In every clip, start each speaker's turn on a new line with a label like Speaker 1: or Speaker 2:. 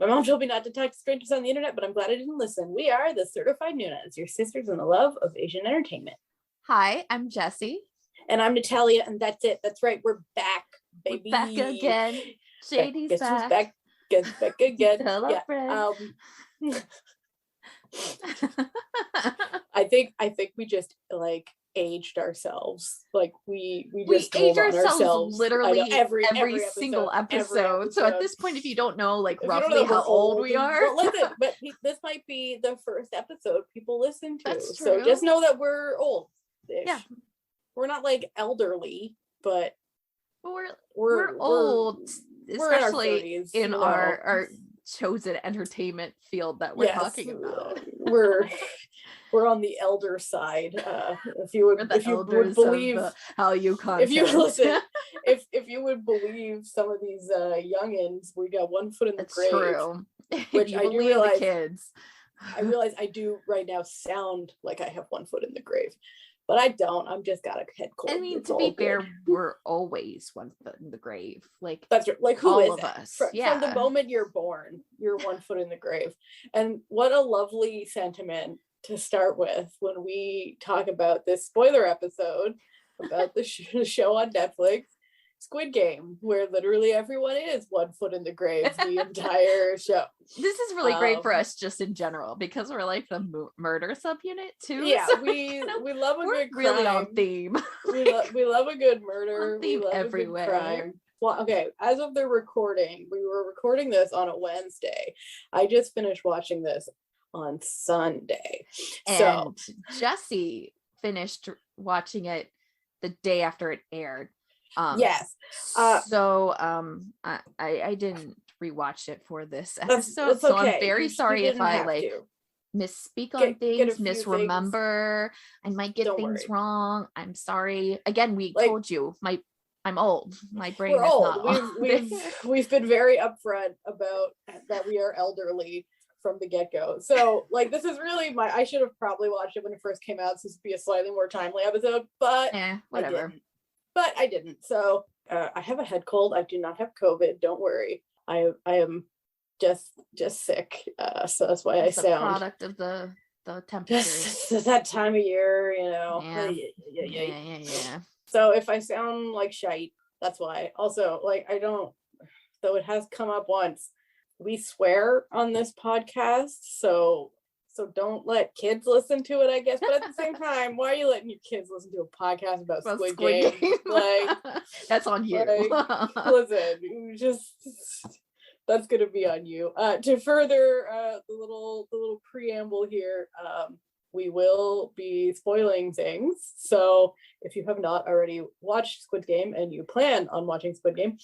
Speaker 1: My mom told me not to talk to strangers on the internet, but I'm glad I didn't listen. We are the Certified Noonas, your sisters in the love of Asian entertainment.
Speaker 2: Hi, I'm Jessie.
Speaker 1: And I'm Natalia, and that's it. That's right. We're back, baby.
Speaker 2: We're back again. Shady's
Speaker 1: Guess
Speaker 2: back.
Speaker 1: who's back? Guess back again.
Speaker 2: Tell a friend.
Speaker 1: I think we just like aged ourselves. Like we just
Speaker 2: age
Speaker 1: told on ourselves
Speaker 2: literally every
Speaker 1: episode,
Speaker 2: single episode. So at this point, if you don't know like
Speaker 1: if
Speaker 2: roughly how old we are,
Speaker 1: well, listen, but this might be the first episode people listen to.
Speaker 2: That's true.
Speaker 1: So just know that we're old.
Speaker 2: Yeah,
Speaker 1: we're not like elderly, but
Speaker 2: we're old, especially
Speaker 1: in
Speaker 2: our chosen entertainment field that we're talking about.
Speaker 1: We're on the elder side. If you would believe
Speaker 2: how you content.
Speaker 1: if you would believe some of these youngins, we got one foot in the grave.
Speaker 2: True.
Speaker 1: Which I do
Speaker 2: the
Speaker 1: realize
Speaker 2: kids.
Speaker 1: I realize I do right now sound like I have one foot in the grave. But I don't. I'm just got a head cold.
Speaker 2: I mean, to be fair, we're always one foot in the grave. Like
Speaker 1: that's right. Like who
Speaker 2: all
Speaker 1: is
Speaker 2: of
Speaker 1: that?
Speaker 2: us?
Speaker 1: From the moment you're born, you're one foot in the grave. And what a lovely sentiment to start with when we talk about this spoiler episode about the show on Netflix, Squid Game, where literally everyone is one foot in the grave the entire show.
Speaker 2: This is really great for us just in general because we're like the murder subunit too.
Speaker 1: Yeah,
Speaker 2: so
Speaker 1: we love a good crime.
Speaker 2: Really on theme.
Speaker 1: we love a good murder.
Speaker 2: On theme
Speaker 1: we love
Speaker 2: everywhere.
Speaker 1: A good crime. Well, okay, as of the recording, we were recording this on a Wednesday. I just finished watching this on Sunday.
Speaker 2: And Jessie finished watching it the day after it aired.
Speaker 1: Yes.
Speaker 2: I didn't rewatch it for this episode.
Speaker 1: That's
Speaker 2: so
Speaker 1: okay.
Speaker 2: I'm very sorry if I misspeak on things, misremember. I might get things wrong. I'm sorry. Again, we told you I'm old. My brain is
Speaker 1: old.
Speaker 2: Not old.
Speaker 1: We've been very upfront about that we are elderly from the get-go. So like this is really I should have probably watched it when it first came out, so this would be a slightly more timely episode, but
Speaker 2: whatever.
Speaker 1: I didn't. So I have a head cold. I do not have COVID. Don't worry. I am just sick. So that's why
Speaker 2: it's
Speaker 1: I sound
Speaker 2: product of the temperatures.
Speaker 1: Just that time of year, you know.
Speaker 2: Yeah.
Speaker 1: So if I sound like shite, that's why. Also, like I don't. Though it has come up once. We swear on this podcast, so don't let kids listen to it, I guess. But at the same time, why are you letting your kids listen to a podcast about Squid Game? Like
Speaker 2: that's on you.
Speaker 1: Listen, that's gonna be on you. To further the little preamble here, we will be spoiling things. So if you have not already watched Squid Game and you plan on watching Squid Game,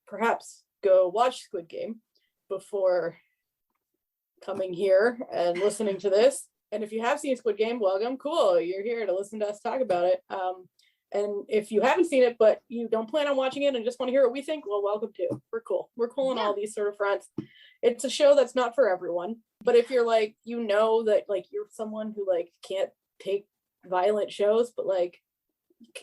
Speaker 1: perhaps go watch Squid Game before coming here and listening to this. And if you have seen Squid Game, welcome. Cool, you're here to listen to us talk about it. And if you haven't seen it but you don't plan on watching it and just want to hear what we think, well, welcome too. We're cool on all these sort of fronts. It's a show that's not for everyone, but if you're like, you know, that like you're someone who like can't take violent shows, but like,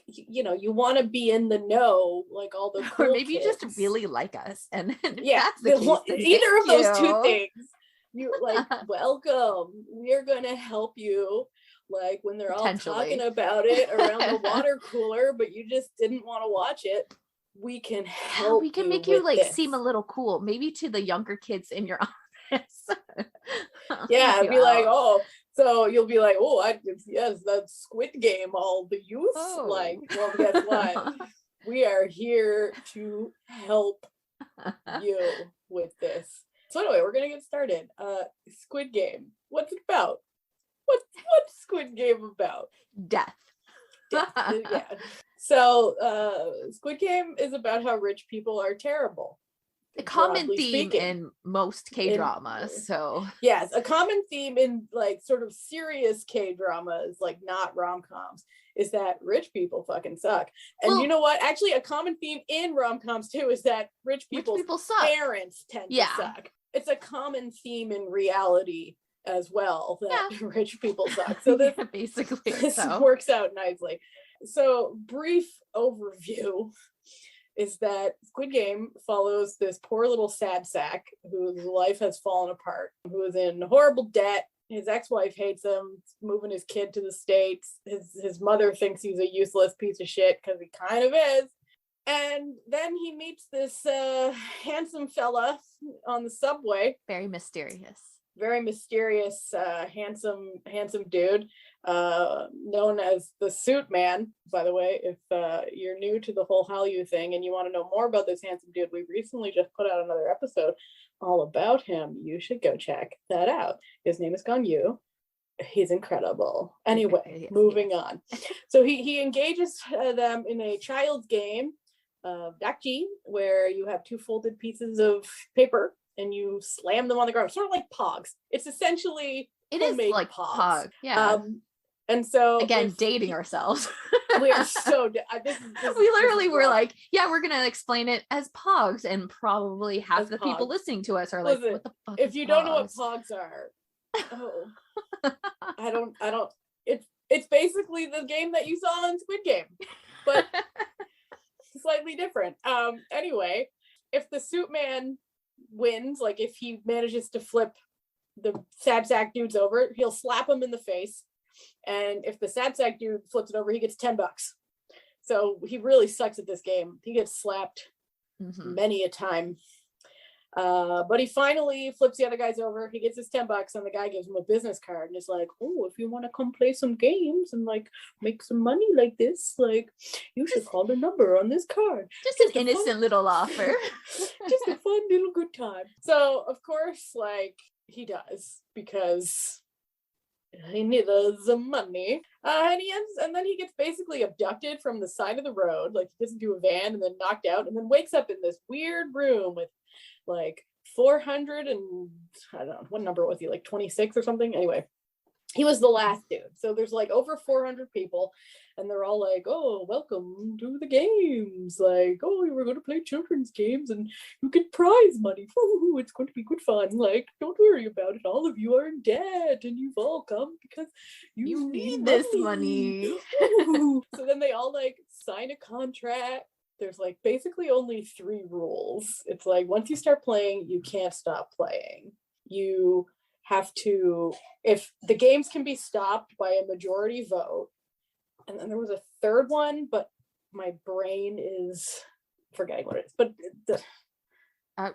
Speaker 1: you know, you want to be in the know, like all the cool
Speaker 2: or maybe
Speaker 1: kids.
Speaker 2: You just really like us, and
Speaker 1: that's the case, either of those two things. You like welcome. We are going to help you. Like when they're all talking about it around the water cooler, but you just didn't want to watch it. We can help.
Speaker 2: We can make you like seem a little cool, maybe to the younger kids in your office.
Speaker 1: Yeah, be like, oh. So you'll be like, oh, yes, that's Squid Game. All the youth, like, well, guess what? We are here to help you with this. So anyway, we're gonna get started. Squid Game. What's it about? What's Squid Game about?
Speaker 2: Death.
Speaker 1: Yeah. So Squid Game is about how rich people are terrible.
Speaker 2: A common theme in most K-dramas. So
Speaker 1: yes, a common theme in like sort of serious K-dramas, like not rom-coms, is that rich people fucking suck. And you know what? Actually, a common theme in rom-coms too is that rich people's parents tend to suck. It's a common theme in reality as well that rich people suck. So this
Speaker 2: basically
Speaker 1: works out nicely. So brief overview. is that Squid Game follows this poor little sad sack whose life has fallen apart, who is in horrible debt. His ex-wife hates him, moving his kid to the States. His mother thinks he's a useless piece of shit because he kind of is. And then he meets this handsome fella on the subway.
Speaker 2: Very mysterious,
Speaker 1: handsome dude, known as the Suit Man. By the way, if you're new to the whole Hallyu thing and you want to know more about this handsome dude, we recently just put out another episode all about him. You should go check that out. His name is Ganyu. He's incredible. Anyway, moving on. So he engages them in a child's game of dakji, where you have two folded pieces of paper and you slam them on the ground, sort of like pogs. It's essentially
Speaker 2: like
Speaker 1: pogs.
Speaker 2: Yeah.
Speaker 1: And so
Speaker 2: again, dating ourselves.
Speaker 1: We are so
Speaker 2: we literally were like, yeah, we're gonna explain it as pogs, and probably half the people listening to us are like, what the fuck?
Speaker 1: If you don't know what pogs are, I don't it's basically the game that you saw in Squid Game, but slightly different. Anyway, if the Suit Man wins, like if he manages to flip the sad sack dudes over, he'll slap him in the face. And if the sad sack dude flips it over, he gets $10. So he really sucks at this game. He gets slapped many a time. But he finally flips the other guys over. He gets his $10 and the guy gives him a business card and is like, oh, if you want to come play some games and like make some money like this, like you should call the number on this card.
Speaker 2: Just an innocent little offer.
Speaker 1: Just a fun little good time. So of course, like he does, because he needs the money. And then he ggets basically abducted from the side of the road. Like he gets into a van and then knocked out and then wakes up in this weird room with like 400 and I don't know, what number was he, like 26 or something? Anyway, he was the last dude. So there's like over 400 people and they're all like, oh, welcome to the games. Like, oh, we're going to play children's games and you get prize money. Ooh, it's going to be good fun. Like, don't worry about it. All of you are in debt and you've all come because you need
Speaker 2: this money.
Speaker 1: So then they all like sign a contract. There's like basically only 3 rules. It's like once you start playing, you can't stop playing. You have to, if the games can be stopped by a majority vote, and then there was a third one, but my brain is forgetting what it is. But
Speaker 2: I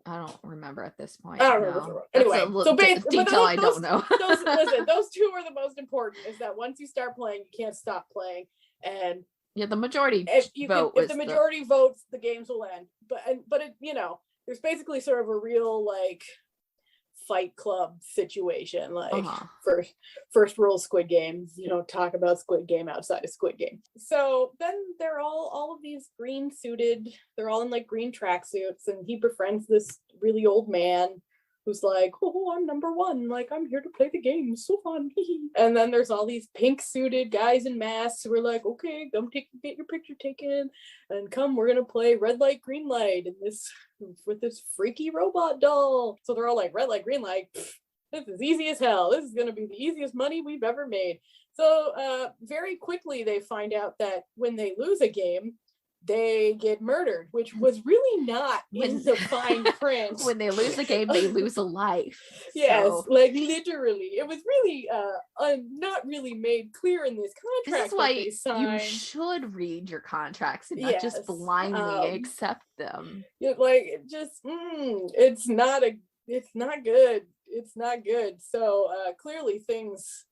Speaker 2: don't remember at this point.
Speaker 1: I don't remember. Anyway, so
Speaker 2: detail I don't know.
Speaker 1: those 2 are the most important. Is that once you start playing, you can't stop playing, and
Speaker 2: yeah, the majority
Speaker 1: if the majority votes, the games will end. But it, you know, there's basically sort of a real like Fight Club situation. Like first rule Squid Game, you don't talk about Squid Game outside of Squid Game. So then they're all of these green suited, they're all in like green tracksuits, and he befriends this really old man who's like, oh, I'm number 1. Like, I'm here to play the game. So fun. And then there's all these pink suited guys in masks who are like, okay, come get your picture taken. And come, we're going to play red light, green light with this freaky robot doll. So they're all like, red light, green light. This is easy as hell. This is going to be the easiest money we've ever made. So very quickly, they find out that when they lose a game, they get murdered, which was really not in the fine print.
Speaker 2: When they lose the game, they lose a life.
Speaker 1: Yes, so. Like literally. It was really not really made clear in this contract.
Speaker 2: This is why you should read your contracts and not just blindly accept them.
Speaker 1: Like, just, it's not good. It's not good. So clearly things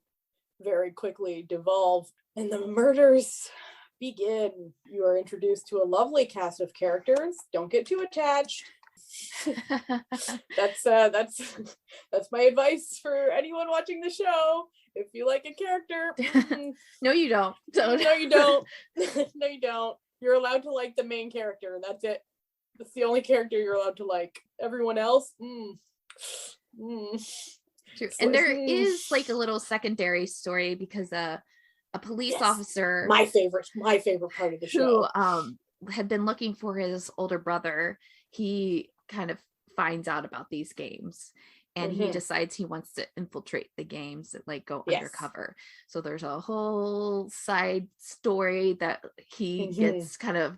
Speaker 1: very quickly devolve, and the murders begin. You are introduced to a lovely cast of characters. Don't get too attached. That's my advice for anyone watching the show. If you like a character,
Speaker 2: no, you don't.
Speaker 1: No, you don't. No, you don't. You're allowed to like the main character. That's it. That's the only character you're allowed to like. Everyone else,
Speaker 2: True. And there is like a little secondary story because a police officer,
Speaker 1: my favorite part of the show,
Speaker 2: who had been looking for his older brother, he kind of finds out about these games and he decides he wants to infiltrate the games that like go undercover. So there's a whole side story that he gets kind of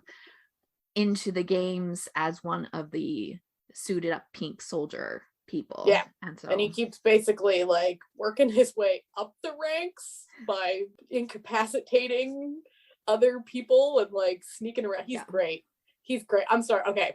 Speaker 2: into the games as one of the suited up pink soldier people.
Speaker 1: Yeah.
Speaker 2: And
Speaker 1: he keeps basically like working his way up the ranks by incapacitating other people and like sneaking around. He's great. I'm sorry. Okay.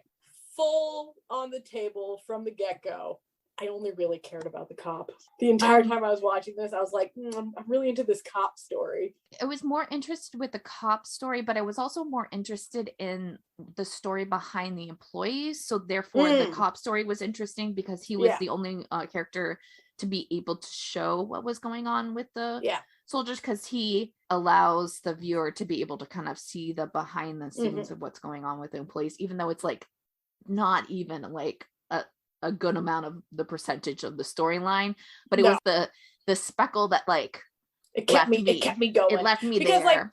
Speaker 1: Full on the table from the get-go. I only really cared about the cop. The entire time I was watching this, I was like, I'm really into this cop story.
Speaker 2: I was more interested with the cop story, but I was also more interested in the story behind the employees. So therefore, the cop story was interesting because he was the only character to be able to show what was going on with the soldiers, because he allows the viewer to be able to kind of see the behind the scenes of what's going on with the employees, even though it's like not even like a good amount of the percentage of the storyline, but it was the speckle that like
Speaker 1: it kept me going.
Speaker 2: It left me
Speaker 1: because,
Speaker 2: there.
Speaker 1: Like,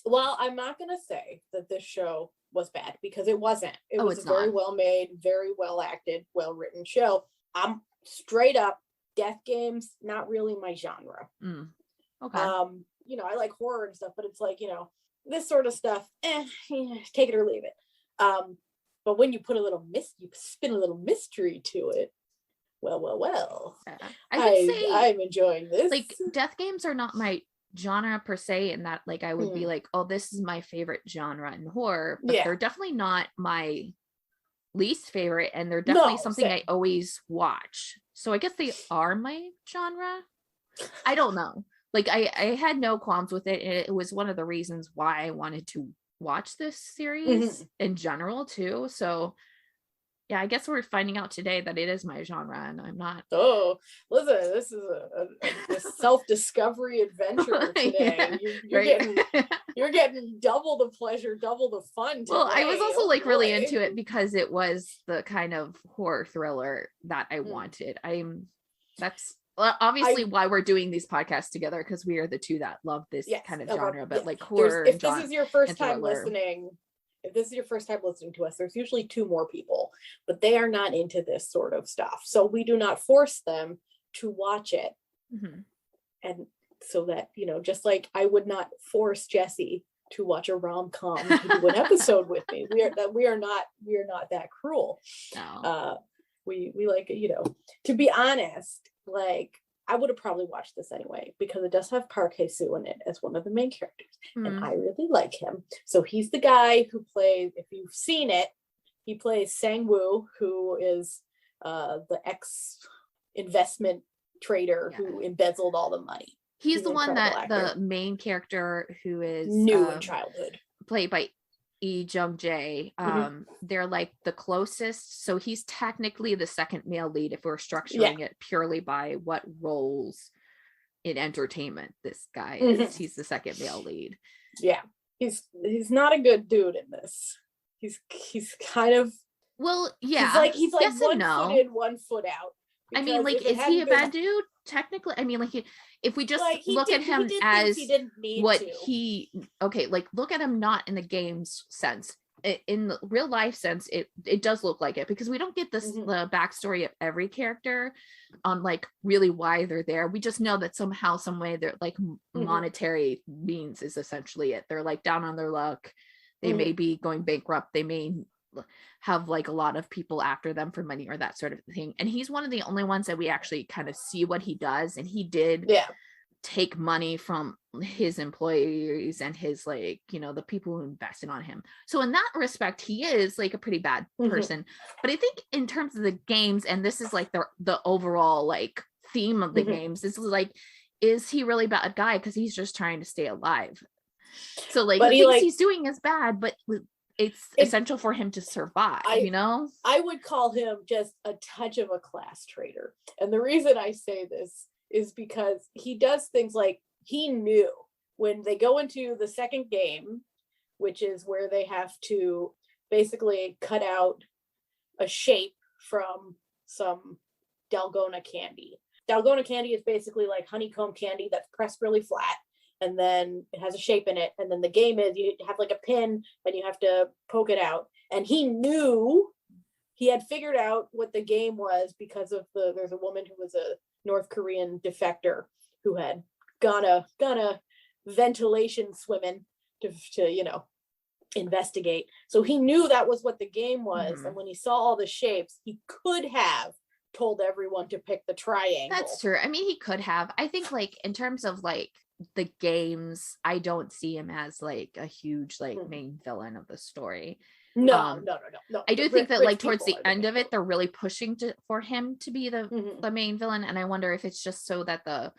Speaker 1: well, I'm not gonna say that this show was bad, because it wasn't. It was a very well made, very well acted, well written show. I'm straight up, death games, not really my genre.
Speaker 2: Okay.
Speaker 1: I like horror and stuff, but it's like, this sort of stuff, take it or leave it. But when you put you spin a little mystery to it, well. I'm enjoying this.
Speaker 2: Like, death games are not my genre per se, in that like I would be like, oh, this is my favorite genre in horror, but they're definitely not my least favorite, and they're definitely something I always watch. So I guess they are my genre. I don't know. Like I had no qualms with it. It was one of the reasons why I wanted to watch this series in general too. So yeah, I guess we're finding out today that it is my genre, and I'm not.
Speaker 1: Oh, listen, this is a self-discovery adventure today. You're getting double the pleasure, double the fun today.
Speaker 2: Well, I was also really into it because it was the kind of horror thriller that I wanted. That's obviously why we're doing these podcasts together, because we are the two that love this kind of genre, but like horror.
Speaker 1: If this is your first time listening, to us, there's usually two more people, but they are not into this sort of stuff. So we do not force them to watch it. And so that, just like I would not force Jessie to watch a rom-com to do an episode with me. We are not that cruel.
Speaker 2: No.
Speaker 1: We like, to be honest, like I would have probably watched this anyway, because it does have Park Hae-soo in it as one of the main characters. And I really like him. So he's the guy who plays, if you've seen it, he plays Sang-woo, who is the ex-investment trader who embezzled all the money.
Speaker 2: He's the one that the main character, who is
Speaker 1: new in childhood,
Speaker 2: played by Lee Jung-jae. They're like the closest, so he's technically the second male lead if we're structuring it purely by what roles in entertainment this guy is. He's the second male lead.
Speaker 1: He's not a good dude in this. He's kind of, he's like
Speaker 2: yes
Speaker 1: one foot in, 1 foot out.
Speaker 2: I mean, like, is he a bad dude? Technically, I mean, like, if we just look at him as what he, look at him not in the game's sense, in the real life sense, it does look like it, because we don't get this the backstory of every character on like really why they're there. We just know that somehow, some way, they're like monetary means is essentially it. They're like down on their luck. They may be going bankrupt. They may have like a lot of people after them for money or that sort of thing, and he's one of the only ones that we actually kind of see what he does, and he did take money from his employees and his, like, the people who invested on him. So in that respect, he is like a pretty bad person. But I think in terms of the games, and this is like the overall like theme of the games, this is like, is he really a bad guy because he's just trying to stay alive? So like the things he's doing is bad, but it's essential for him to survive. I would call him just a touch of a class traitor. And the reason I say this is because he does things like, he knew when they go into the second game, which is where they have to basically cut out a shape from some Dalgona candy. Dalgona candy is basically like honeycomb candy that's pressed really flat, and then it has a shape in it, and then the game is you have like a pin and you have to poke it out. And he knew, he had figured out what the game was because of there's a woman who was a North Korean defector who had gone a ventilation swimming to
Speaker 1: investigate. So he knew that was what the game was. And when he saw all the shapes, he could have told everyone to pick the triangle.
Speaker 2: That's true. I mean, he could have. I think like in terms of like the games, I don't see him as like a huge like main villain of the story.
Speaker 1: No.
Speaker 2: I do think that like towards the end of it, they're really pushing for him to be the main villain, and I wonder if it's just so that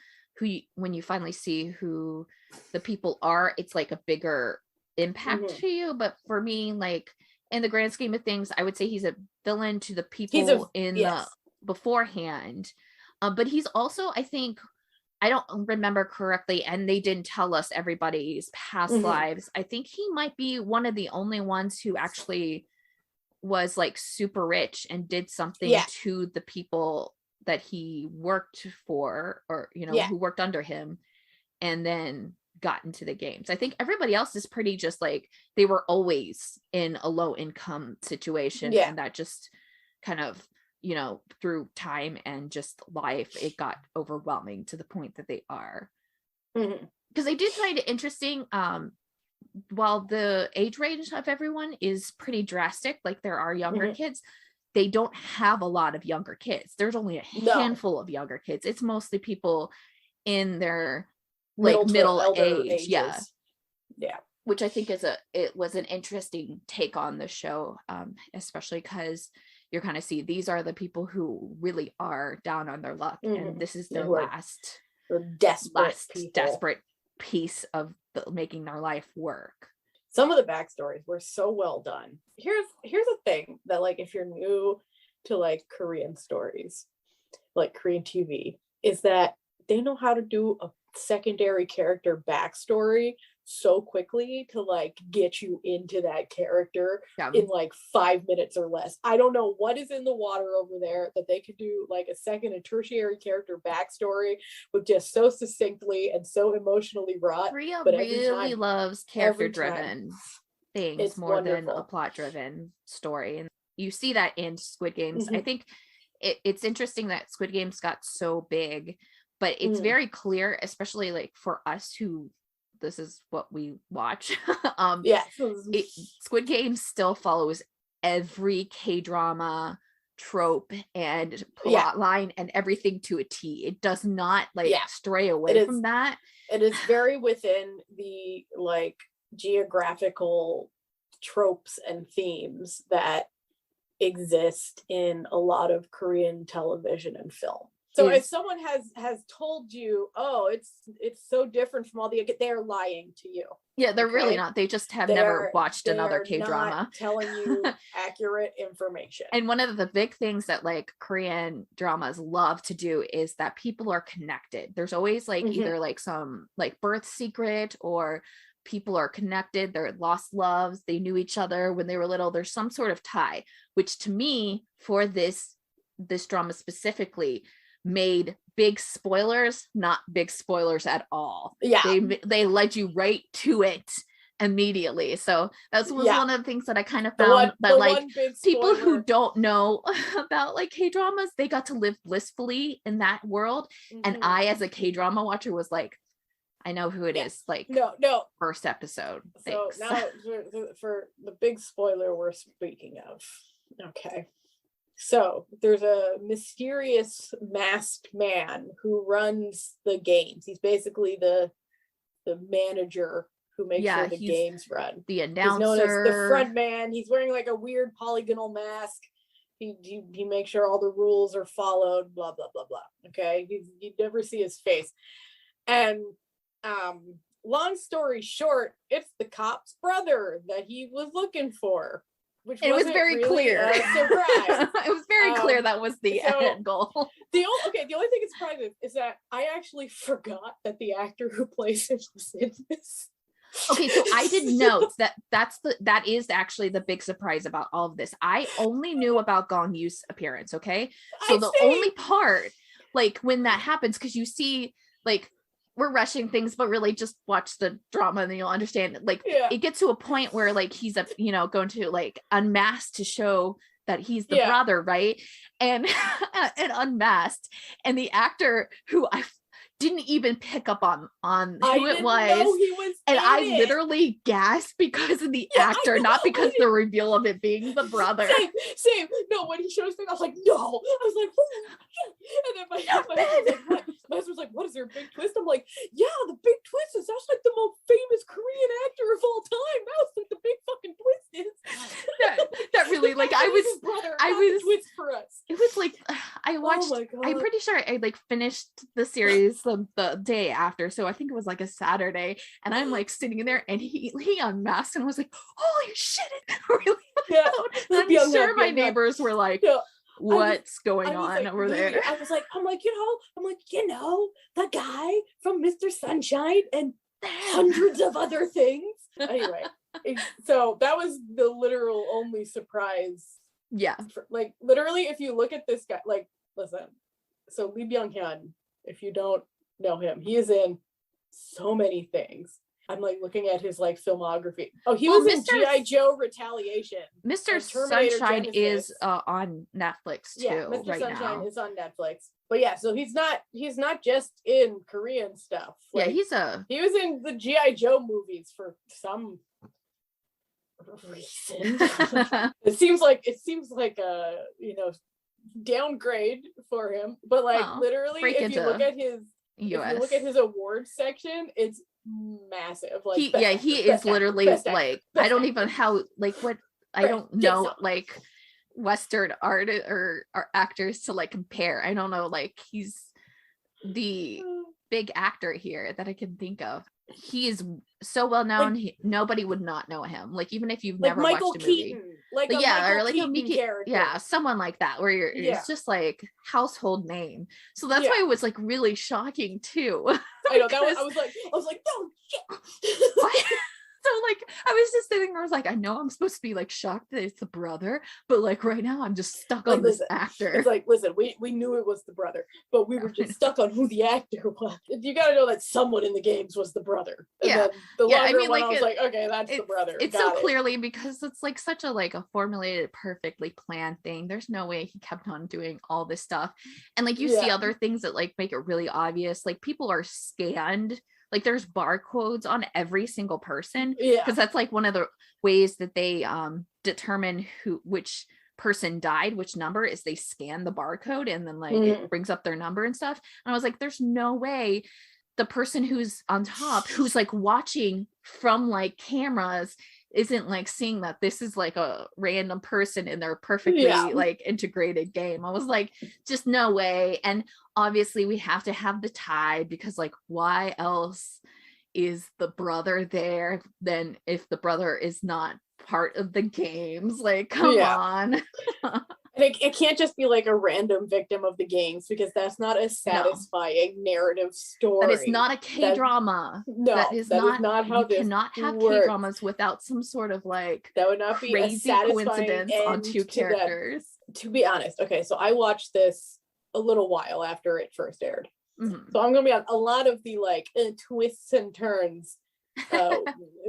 Speaker 2: when you finally see who the people are, it's like a bigger impact to you. But for me, like in the grand scheme of things, I would say he's a villain to the people the beforehand. But he's also, I think, I don't remember correctly, and they didn't tell us everybody's past lives. I think he might be one of the only ones who actually was like super rich and did something to the people that he worked for, or who worked under him, and then got into the games. I think everybody else is pretty just like they were always in a low income situation, and that just kind of through time and just life, it got overwhelming to the point that they are. Because I did find it interesting, while the age range of everyone is pretty drastic, like there are younger kids, they don't have a lot of younger kids. There's only a handful of younger kids. It's mostly people in their like middle age. Yeah. Which I think it was an interesting take on the show, especially because you're kind of see these are the people who really are down on their luck, and this is their last desperate piece of making their life work.
Speaker 1: Some of the backstories were so well done. Here's a thing that, like, if you're new to like Korean stories, like Korean TV, is that they know how to do a secondary character backstory so quickly to like get you into that character in like 5 minutes or less. I don't know what is in the water over there that they could do like a second and tertiary character backstory with just so succinctly and so emotionally wrought.
Speaker 2: Korea really loves character driven things more than a plot driven story, and you see that in Squid Games. I think it's interesting that Squid Games got so big, but it's very clear, especially like for us who this is what we watch. Squid Game still follows every K-drama trope and plot line and everything to a T. It does not like stray away from that.
Speaker 1: It is very within the like geographical tropes and themes that exist in a lot of Korean television and film. So if someone has told you, oh, it's so different from all they're lying to you.
Speaker 2: Yeah, they're really not. They just have never watched another K-drama.
Speaker 1: Not telling you accurate information.
Speaker 2: And one of the big things that like Korean dramas love to do is that people are connected. There's always like either like some like birth secret, or people are connected. They're lost loves. They knew each other when they were little. There's some sort of tie, which to me, for this drama specifically, made big spoilers not big spoilers at all. They led you right to it immediately. So that's one of the things that I kind of found, that like people who don't know about like K-dramas, they got to live blissfully in that world. And I, as a K-drama watcher, was like, I know who it is. Like, no, first episode.
Speaker 1: So now for the big spoiler we're speaking of. Okay. So there's a mysterious masked man who runs the games. He's basically the manager who makes sure the games run.
Speaker 2: The announcer. He's
Speaker 1: known as the front man. He's wearing like a weird polygonal mask. He makes sure all the rules are followed, blah, blah, blah, blah. Okay. You never see his face. And long story short, it's the cop's brother that he was looking for. Which
Speaker 2: it was very really clear.
Speaker 1: Surprise.
Speaker 2: It was very clear that was the end goal.
Speaker 1: The only thing that's surprising is that I actually forgot that the actor who plays him was in this.
Speaker 2: Okay, so I didn't know that is actually the big surprise about all of this. I only knew about Gong Yoo's appearance. Okay, so only part, like when that happens, because you see, like, we're rushing things, but really just watch the drama and then you'll understand. Like it gets to a point where like he's going to like unmask to show that he's the brother, right? And and unmasked, and the actor who I didn't even pick up on who it
Speaker 1: was.
Speaker 2: And I literally gasped because of the actor, not because the reveal of it being the brother.
Speaker 1: Same. No, when he showed his face, I was like, no. I was like, oh, and then my husband was like, what? My husband was like, what, is there a big twist? I'm like, yeah, the big twist is that's like the most famous Korean actor of all time. That was like the big fucking twist is.
Speaker 2: that really, like, I was
Speaker 1: twist for us.
Speaker 2: It was like, I watched, oh my God. I'm pretty sure I like finished the series the day after, so I think it was like a Saturday, and I'm like sitting there, and he unmasked and was like, holy shit, it's really loud. And I'm sure my neighbors were like, what's going on over there?
Speaker 1: I'm like, you know, the guy from Mr. Sunshine and hundreds of other things. Anyway, so that was the literal only surprise.
Speaker 2: Yeah.
Speaker 1: Like, literally, if you look at this guy, like, listen, so Lee Byung-hyun, if you don't know him, he is in so many things. I'm like looking at his like filmography. Oh, he was in G.I. Joe Retaliation.
Speaker 2: Mr. Sunshine is on Netflix too.
Speaker 1: Yeah, Mr.
Speaker 2: Right
Speaker 1: Sunshine
Speaker 2: now.
Speaker 1: is on Netflix. But yeah, so he's not just in Korean stuff. Like, he was in the G.I. Joe movies for some reason. it seems like a, you know, downgrade for him. But like literally, if you look at his awards section, it's massive. Like
Speaker 2: he is literally like I don't even how like what I don't know like Western art or actors to like compare. I don't know, like he's the big actor here that I can think of. He is so well known. Like, nobody would not know him. Like even if you've never
Speaker 1: Michael
Speaker 2: watched a movie,
Speaker 1: Keaton,
Speaker 2: like someone like that, where it's just like household name. So that's why it was like really shocking too.
Speaker 1: I know that was. I was like, no shit.
Speaker 2: So like I was just sitting there, I was like, I know I'm supposed to be like shocked that it's the brother, but like right now I'm just stuck on this actor.
Speaker 1: It's like, listen, we knew it was the brother, but we were just stuck on who the actor was. You got to know that someone in the games was the brother. And then the longer one, I was like, okay, that's the brother.
Speaker 2: It's so clearly because it's like such a like a formulated, perfectly planned thing. There's no way he kept on doing all this stuff, and like you see other things that like make it really obvious. Like people are scanned. Like there's barcodes on every single person because that's like one of the ways that they determine which person died, which number is they scan the barcode and then like it brings up their number and stuff. And I was like, there's no way the person who's on top, who's like watching from like cameras, isn't like seeing that this is like a random person in their perfectly like integrated game. I was like, just no way. And obviously we have to have the tie because like why else is the brother there then if the brother is not part of the games? Like come on.
Speaker 1: It can't just be like a random victim of the games because that's not a satisfying narrative story.
Speaker 2: That is not a K-drama. That is not how this cannot have K-dramas without some sort of like
Speaker 1: that would not be
Speaker 2: crazy
Speaker 1: a
Speaker 2: coincidence on two characters.
Speaker 1: To be honest, okay, so I watched this a little while after it first aired. So I'm gonna be on a lot of the like twists and turns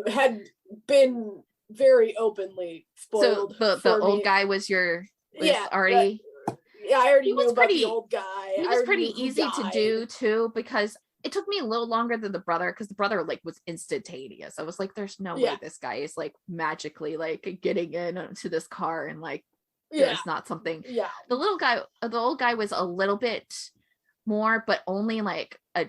Speaker 1: had been very openly spoiled.
Speaker 2: So the old guy was already.
Speaker 1: I already knew about the old guy.
Speaker 2: He was pretty easy to do too because it took me a little longer than the brother because the brother like was instantaneous. I was like, there's no way this guy is like magically like getting into this car and like it's not something. The old guy was a little bit more, but only like a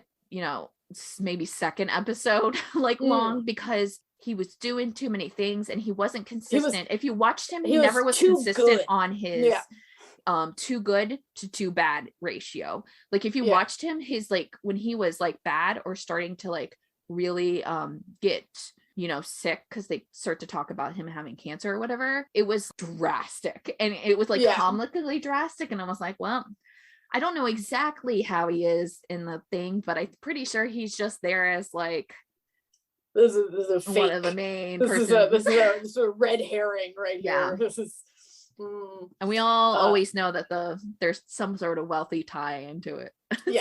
Speaker 2: maybe second episode like long because he was doing too many things and he wasn't consistent. If you watched him, he never was consistent on his too good to too bad ratio. Like if you watched him, his like when he was like bad or starting to like really get sick because they start to talk about him having cancer or whatever, it was drastic and it was like comically drastic. And I was like, well, I don't know exactly how he is in the thing, but I'm pretty sure he's just there as like
Speaker 1: this is a fake.
Speaker 2: One of the main
Speaker 1: this
Speaker 2: person.
Speaker 1: Is a red herring right here. This is
Speaker 2: And we all always know that there's some sort of wealthy tie into it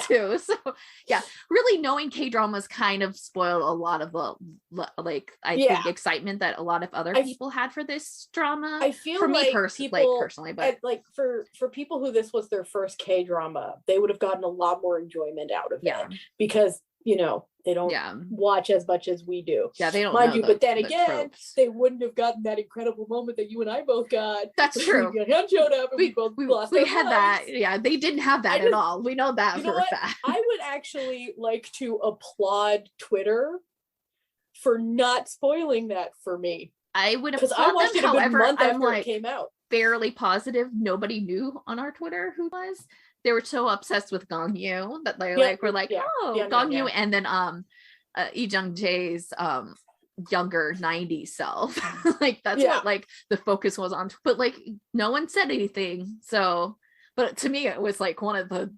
Speaker 2: too. So yeah, really knowing K-dramas kind of spoiled a lot of the I think excitement that a lot of other people had for this drama.
Speaker 1: I feel
Speaker 2: for me
Speaker 1: like
Speaker 2: personally, but
Speaker 1: like for people who this was their first K-drama, they would have gotten a lot more enjoyment out of it because they don't watch as much as we do. Yeah,
Speaker 2: they don't
Speaker 1: mind you, but then again, tropes. They wouldn't have gotten that incredible moment that you and I both got.
Speaker 2: That's true.
Speaker 1: Young showed up and we both lost our
Speaker 2: had
Speaker 1: minds.
Speaker 2: That. Yeah, they didn't have that at all. We know that for a fact.
Speaker 1: I would actually like to applaud Twitter for not spoiling that for me.
Speaker 2: I would have, because I watched it a good month after it came out. Fairly positive nobody knew on our Twitter who was. They were so obsessed with Gong Yoo that they were like, Gong Yoo, and then Lee Jung Jae's younger 90s self. Like that's what like the focus was on. But like no one said anything. So, but to me it was like one of the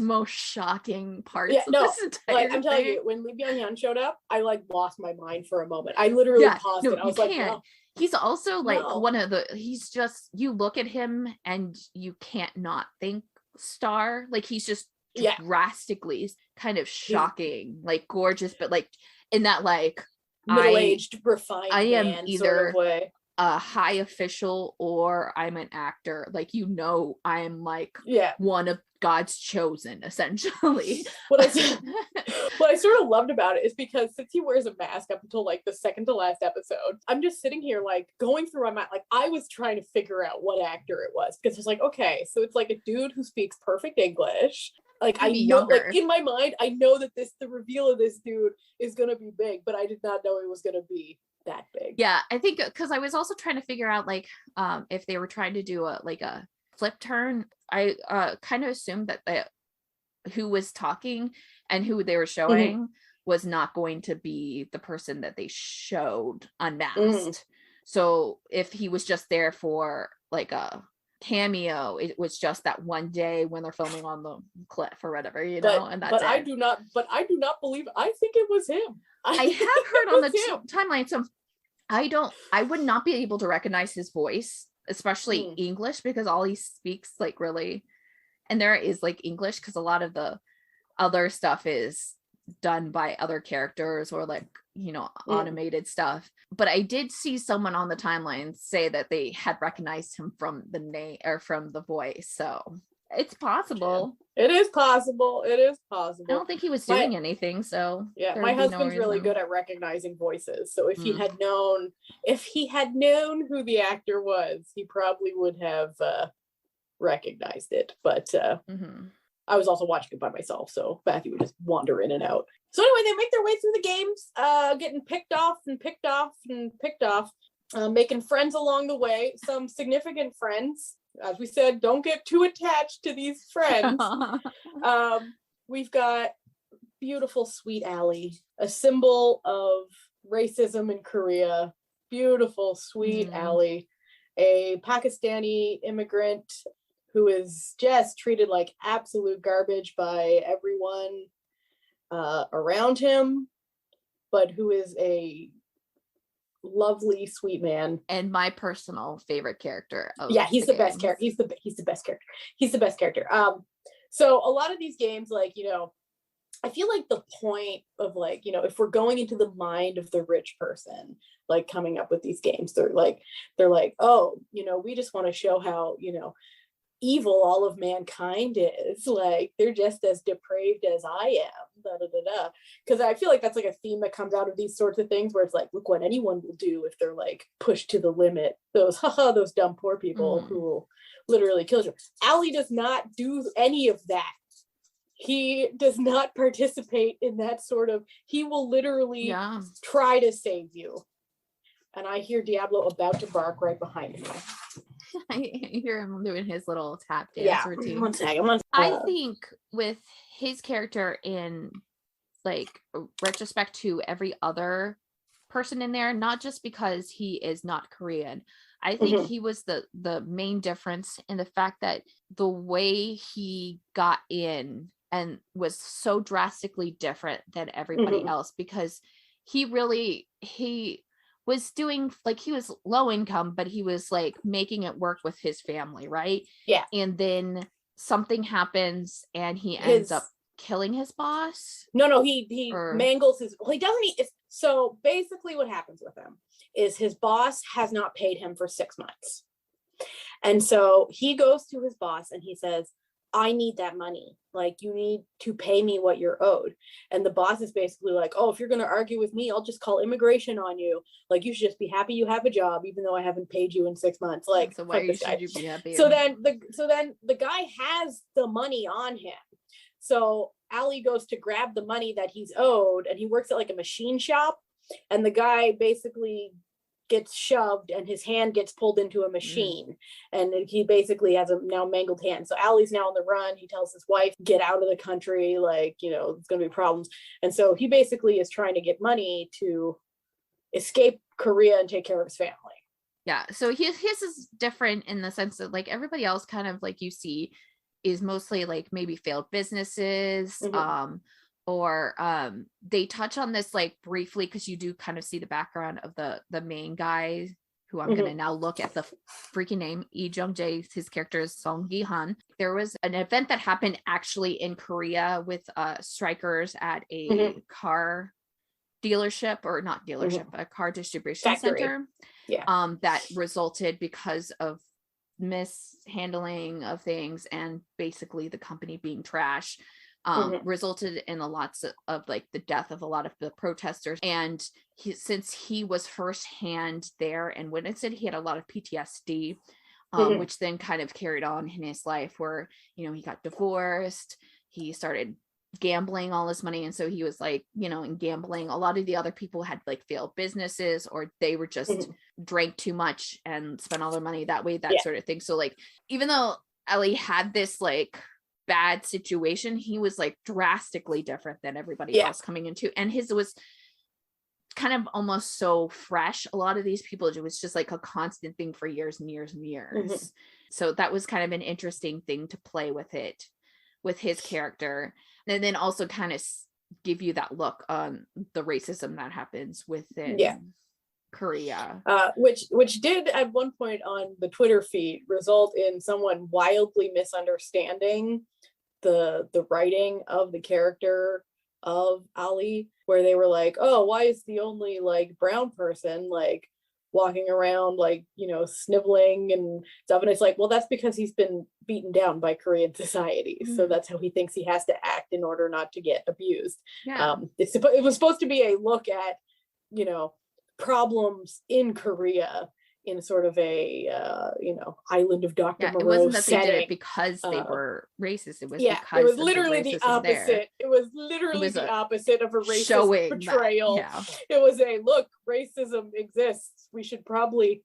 Speaker 2: most shocking parts of this entire
Speaker 1: like I'm telling you, when Lee Byung-hyun showed up, I like lost my mind for a moment. I literally paused it. I was like, no.
Speaker 2: He's also like one of the, he's just, you look at him and you can't not think star. Like he's just drastically kind of shocking, like gorgeous, but like in that like
Speaker 1: middle-aged, refined
Speaker 2: I am either
Speaker 1: sort of way.
Speaker 2: A high official or I'm an actor. Like I am like one of God's chosen, essentially.
Speaker 1: What I sort of loved about it is because since he wears a mask up until like the second to last episode, I'm just sitting here like going through my mind. Like I was trying to figure out what actor it was because it's like, okay, so it's like a dude who speaks perfect English. Like I know, like in my mind, I know that the reveal of this dude is gonna be big, but I did not know it was gonna be that big.
Speaker 2: Yeah, I think because I was also trying to figure out like if they were trying to do a flip turn. I kind of assumed that who was talking and who they were showing was not going to be the person that they showed unmasked. So if he was just there for like a cameo, it was just that one day when they're filming on the cliff or whatever, and that's
Speaker 1: but I do not believe. I think it was him.
Speaker 2: I have heard on the timeline, so I would not be able to recognize his voice, especially English, because all he speaks like really, and there is like English because a lot of the other stuff is done by other characters or like automated stuff. But I did see someone on the timeline say that they had recognized him from the name or from the voice, so it's possible.
Speaker 1: It is possible. I
Speaker 2: don't think he was doing anything, so
Speaker 1: my husband's really good at recognizing voices, so if he had known who the actor was, he probably would have recognized it. But I was also watching it by myself, so Matthew would just wander in and out. So anyway, they make their way through the games, getting picked off, making friends along the way, some significant friends. As we said, don't get too attached to these friends. We've got beautiful, sweet Allie, a symbol of racism in Korea. Beautiful, sweet Allie, a Pakistani immigrant who is just treated like absolute garbage by everyone around him, but who is a lovely, sweet man, and
Speaker 2: my personal favorite character.
Speaker 1: He's the best character. He's the best character. So a lot of these games, like I feel like the point of like if we're going into the mind of the rich person, like coming up with these games, they're like, oh, we just want to show how evil all of mankind is. Like they're just as depraved as I am. Because I feel like that's like a theme that comes out of these sorts of things, where it's like, look what anyone will do if they're like pushed to the limit. Those dumb poor people who will literally kill you. Allie does not do any of that. He does not participate in that sort of. He will literally try to save you. And I hear Diablo about to bark right behind me.
Speaker 2: I hear him doing his little tap dance routine.
Speaker 1: One second.
Speaker 2: I think with his character in like retrospect to every other person in there, not just because he is not Korean, I think he was the main difference in the fact that the way he got in and was so drastically different than everybody else, because he was doing, like, he was low income, but he was like making it work with his family, right?
Speaker 1: Yeah.
Speaker 2: And then something happens and he ends up killing his boss.
Speaker 1: No, he mangles his, well, he doesn't, so basically what happens with him is his boss has not paid him for 6 months. And so he goes to his boss and he says, I need that money. Like, you need to pay me what you're owed. And the boss is basically like, oh, if you're going to argue with me, I'll just call immigration on you. Like, you should just be happy you have a job, even though I haven't paid you in 6 months. Like,
Speaker 2: so why should you be happy?
Speaker 1: So then the guy has the money on him. So Ali goes to grab the money that he's owed, and he works at like a machine shop. And the guy basically gets shoved and his hand gets pulled into a machine, and he basically has a now mangled hand. So Ali's now on the run. He tells his wife, get out of the country, like, you know, it's gonna be problems. And so he basically is trying to get money to escape Korea and take care of his family.
Speaker 2: Yeah, so his is different in the sense that, like, everybody else kind of, like, you see, is mostly like maybe failed businesses, or they touch on this like briefly, because you do kind of see the background of the main guy, who I'm gonna now look at the freaking name, Lee Jung-jae. His character is Song Gi-han. There was an event that happened actually in Korea with strikers at a car dealership, or not dealership, a car distribution center, that resulted because of mishandling of things and basically the company being trash, resulted in a lots of like the death of a lot of the protesters. And since he was firsthand there and witnessed it, he had a lot of PTSD, which then kind of carried on in his life, where, you know, he got divorced, he started gambling all his money, and so he was like, you know, in gambling. A lot of the other people had like failed businesses, or they were just drank too much and spent all their money that way, that sort of thing. So like, even though Ali had this like bad situation, he was like drastically different than everybody else coming into, and his was kind of almost so fresh. A lot of these people, it was just like a constant thing for years and years and years. So that was kind of an interesting thing to play with it, with his character, and then also kind of give you that look on the racism that happens within Korea,
Speaker 1: which did at one point on the Twitter feed result in someone wildly misunderstanding the writing of the character of Ali, where they were like, oh, why is the only like brown person like walking around like, you know, sniveling and stuff? And it's like, well, that's because he's been beaten down by Korean society, so that's how he thinks he has to act in order not to get abused. It was supposed to be a look at, you know, problems in Korea in sort of a you know, Island of Dr. Moreau.
Speaker 2: It wasn't that
Speaker 1: setting.
Speaker 2: they did it because they were racist. It was because
Speaker 1: it was literally the opposite.
Speaker 2: There.
Speaker 1: It was literally the opposite of a racist portrayal. It was a look, racism exists. We should probably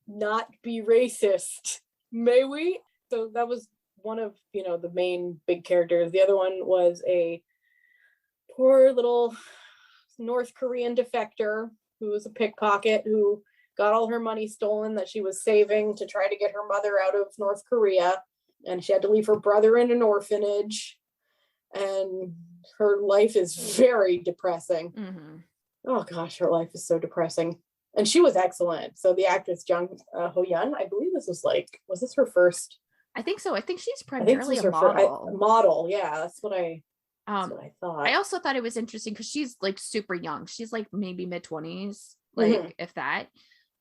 Speaker 1: not be racist. May we? So that was one of, you know, the main big characters. The other one was a poor little North Korean defector who was a pickpocket, who got all her money stolen that she was saving to try to get her mother out of North Korea. And she had to leave her brother in an orphanage. And her life is very depressing. Oh gosh, her life is so depressing. And she was excellent. So the actress Jung Ho-yeon, I believe this was this her first?
Speaker 2: I think so. I think she's primarily a model.
Speaker 1: Model, yeah. That's what I thought.
Speaker 2: I also thought it was interesting because she's like super young. She's like maybe mid-20s, like if that.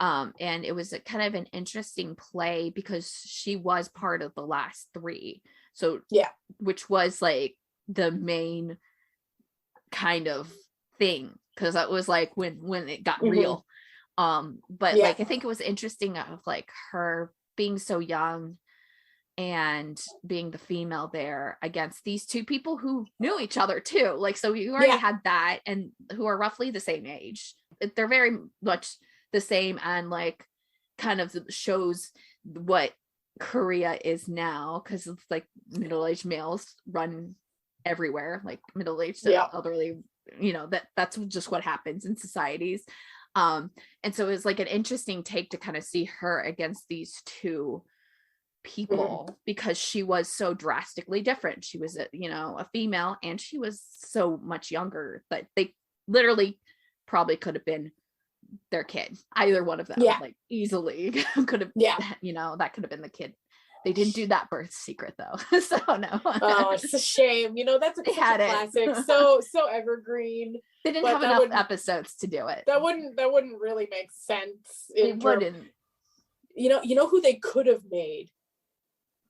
Speaker 2: And it was kind of an interesting play because she was part of the last three. So which was like the main kind of thing, because that was like when it got real. But like I think it was interesting of like her being so young and being the female there against these two people who knew each other too. Like, so you already had that, and who are roughly the same age. They're very much the same, and like kind of shows what Korea is now, because it's like middle-aged males run everywhere, like middle-aged elderly, you know, that's just what happens in societies. And so it was like an interesting take to kind of see her against these two people, because she was so drastically different. She was a female, and she was so much younger that they literally probably could have been their kid, either one of them.
Speaker 1: Yeah.
Speaker 2: Like easily could have, you know, that could have been the kid. They didn't do that birth secret though. So no.
Speaker 1: Oh, it's a shame. You know, that's such a classic. So evergreen.
Speaker 2: They didn't have enough episodes to do it.
Speaker 1: That wouldn't really make sense.
Speaker 2: It wouldn't.
Speaker 1: You know who they could have made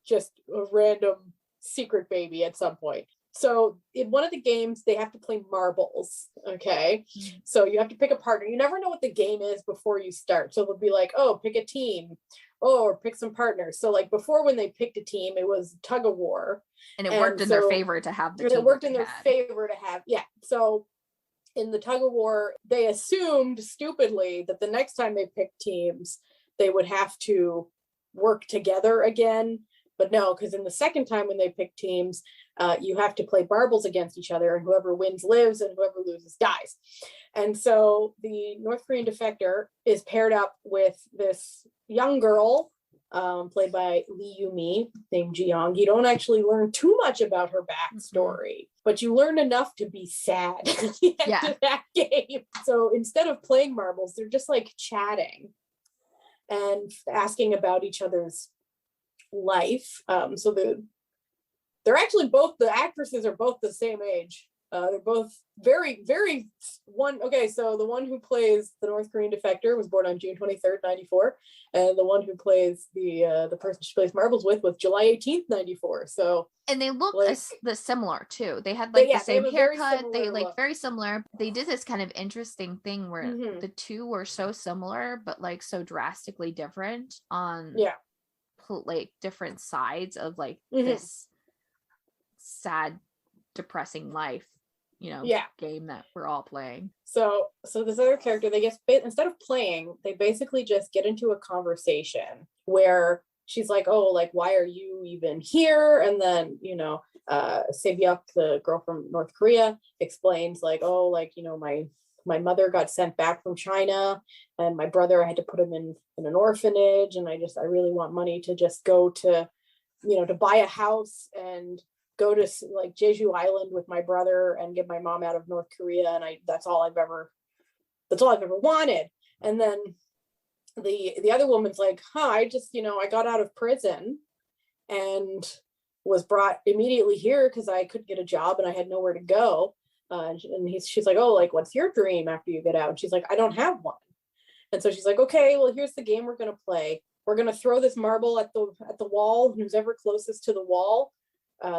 Speaker 1: just a random secret baby at some point. So in one of the games, they have to play marbles. Okay. Mm-hmm. So you have to pick a partner. You never know what the game is before you start. So they'll be like, oh, pick a team. Oh, or pick some partners. So like before, when they picked a team, it was tug of war.
Speaker 2: And it worked in their favor to have the team.
Speaker 1: It worked in their favor to have, yeah. So in the tug of war, they assumed stupidly that the next time they picked teams, they would have to work together again. But no, because in the second time when they pick teams, you have to play marbles against each other, and whoever wins lives and whoever loses dies. And so the North Korean defector is paired up with this young girl played by Lee Yu-mi named Ji-young. You don't actually learn too much about her backstory, but you learn enough to be sad at the end of that game. So instead of playing marbles, they're just like chatting and asking about each other's life. So they're actually both, the actresses are both the same age. They're both very, very okay. So the one who plays the North Korean defector was born on June 23rd, 94. And the one who plays the person she plays marbles with was July 18th, 94. So. And
Speaker 2: they look like, similar too. They had like the same haircut. They like look. Very similar. They did this kind of interesting thing where the two were so similar, but like so drastically different on like different sides of like this sad, depressing life, you know, game that we're all playing.
Speaker 1: So this other character, they get, instead of playing, they basically just get into a conversation where she's like, oh, like, why are you even here? And then, you know, Sebyuk, the girl from North Korea, explains like, oh, like, you know, my mother got sent back from China, and my brother, I had to put him in an orphanage, and I really want money to just go to, you know, to buy a house and go to like Jeju Island with my brother and get my mom out of North Korea, and that's all I've ever wanted. And then the other woman's like, I just, you know, I got out of prison and was brought immediately here because I couldn't get a job and I had nowhere to go. And she's like, oh, like, what's your dream after you get out? And she's like, I don't have one. And so she's like, okay, well, here's the game we're gonna play. We're gonna throw this marble at the wall. Who's ever closest to the wall,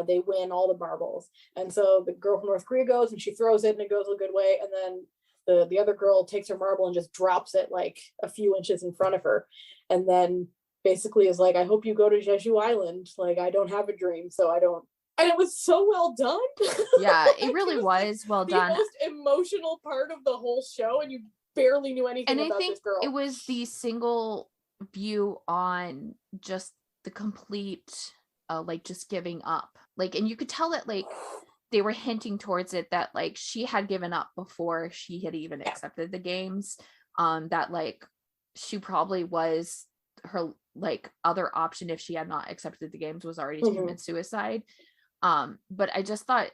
Speaker 1: they win all the marbles. And so the girl from North Korea goes and she throws it and it goes a good way. And then the other girl takes her marble and just drops it like a few inches in front of her. And then basically is like, I hope you go to Jeju Island. Like, I don't have a dream, so I don't. And it was so well done.
Speaker 2: Yeah, it really was well done.
Speaker 1: The most emotional part of the whole show, and you barely knew anything about this girl.
Speaker 2: It was the single view on just the complete, like, just giving up. Like, and you could tell that, like, they were hinting towards it that, like, she had given up before she had even accepted the games. That, like, she probably was her, like, other option if she had not accepted the games was already to commit suicide. But I just thought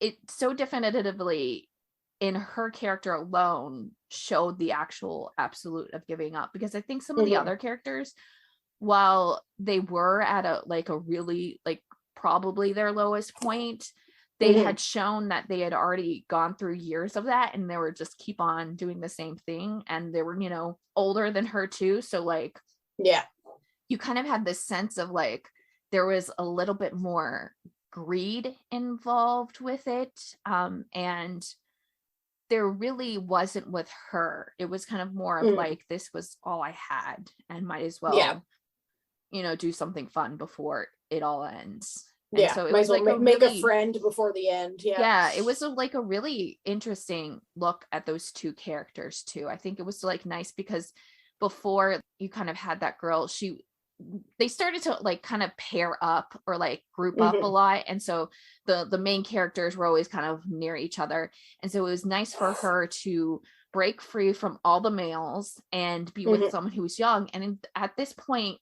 Speaker 2: it so definitively in her character alone showed the actual absolute of giving up, because I think some of the other characters, while they were at a really, like, probably their lowest point, they had shown that they had already gone through years of that, and they were just keep on doing the same thing, and they were, you know, older than her too. So, like, you kind of had this sense of, like, there was a little bit more greed involved with it, and there really wasn't with her. It was kind of more of like, this was all I had and might as well you know, do something fun before it all ends. And so it was like
Speaker 1: make a friend before the end.
Speaker 2: It was like a really interesting look at those two characters too. I think it was like nice because before you kind of had that girl, they started to like kind of pair up or like group up a lot, and so the main characters were always kind of near each other, and so it was nice for her to break free from all the males and be with someone who was young. And at this point,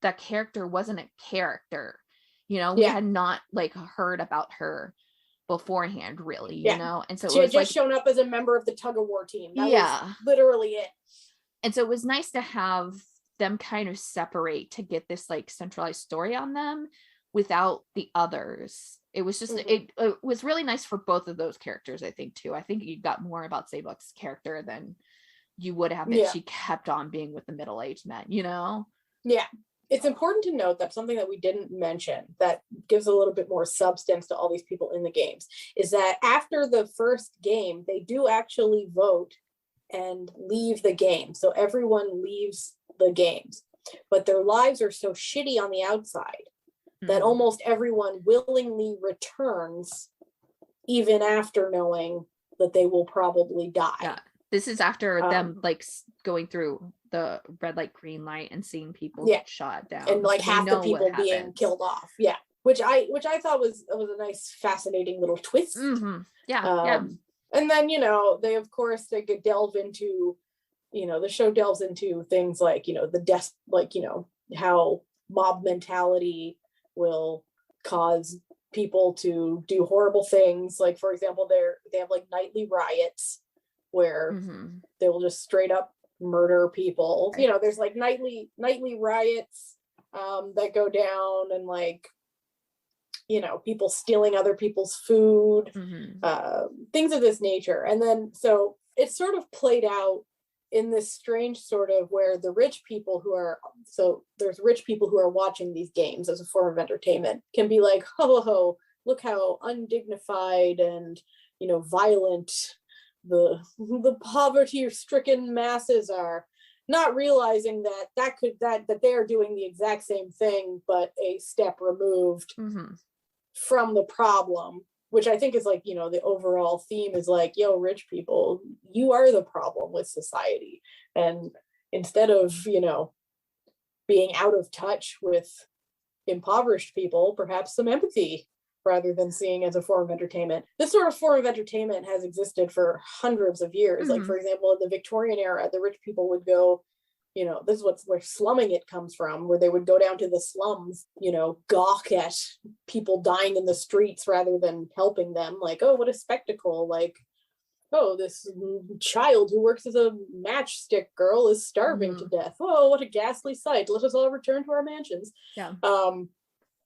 Speaker 2: that character wasn't a character, you know. We had not like heard about her beforehand, really,
Speaker 1: Yeah.
Speaker 2: you know? And so
Speaker 1: She
Speaker 2: it
Speaker 1: had
Speaker 2: was
Speaker 1: just
Speaker 2: like,
Speaker 1: shown up as a member of the tug of war team. That
Speaker 2: yeah,
Speaker 1: was literally it.
Speaker 2: and so it was nice to have them kind of separate to get this like centralized story on them without the others. It was just it was really nice for both of those characters, I think, too. I think you got more about Sabek's character than you would have if she kept on being with the middle-aged men, you know?
Speaker 1: Yeah. It's important to note that something that we didn't mention that gives a little bit more substance to all these people in the games is that after the first game, they do actually vote and leave the game. So everyone leaves the games, but their lives are so shitty on the outside that almost everyone willingly returns even after knowing that they will probably die.
Speaker 2: Yeah. This is after them like going through the red light, green light, and seeing people get shot down,
Speaker 1: and like half the people being killed off. Yeah, which I thought was a nice, fascinating little twist.
Speaker 2: Yeah.
Speaker 1: And then they of course they could delve into, the show delves into things like the death, like how mob mentality will cause people to do horrible things. Like, for example, they have like nightly riots where they will just straight up murder people. Right. There's like nightly riots that go down, and like people stealing other people's food, things of this nature. And then so it's sort of played out in this strange sort of where the rich people there's rich people who are watching these games as a form of entertainment can be like, ho, look how undignified and violent the poverty-stricken masses are, not realizing that they are doing the exact same thing but a step removed from the problem, which I think is like the overall theme is like, yo, rich people, you are the problem with society, and instead of being out of touch with impoverished people, perhaps some empathy rather than seeing as a form of entertainment. This sort of form of entertainment has existed for hundreds of years. Like, for example, in the Victorian era, the rich people would go, this is where slumming it comes from, where they would go down to the slums, gawk at people dying in the streets rather than helping them. Like, oh, what a spectacle. Like, oh, this child who works as a matchstick girl is starving to death. Oh, what a ghastly sight. Let us all return to our mansions.
Speaker 2: Yeah.
Speaker 1: So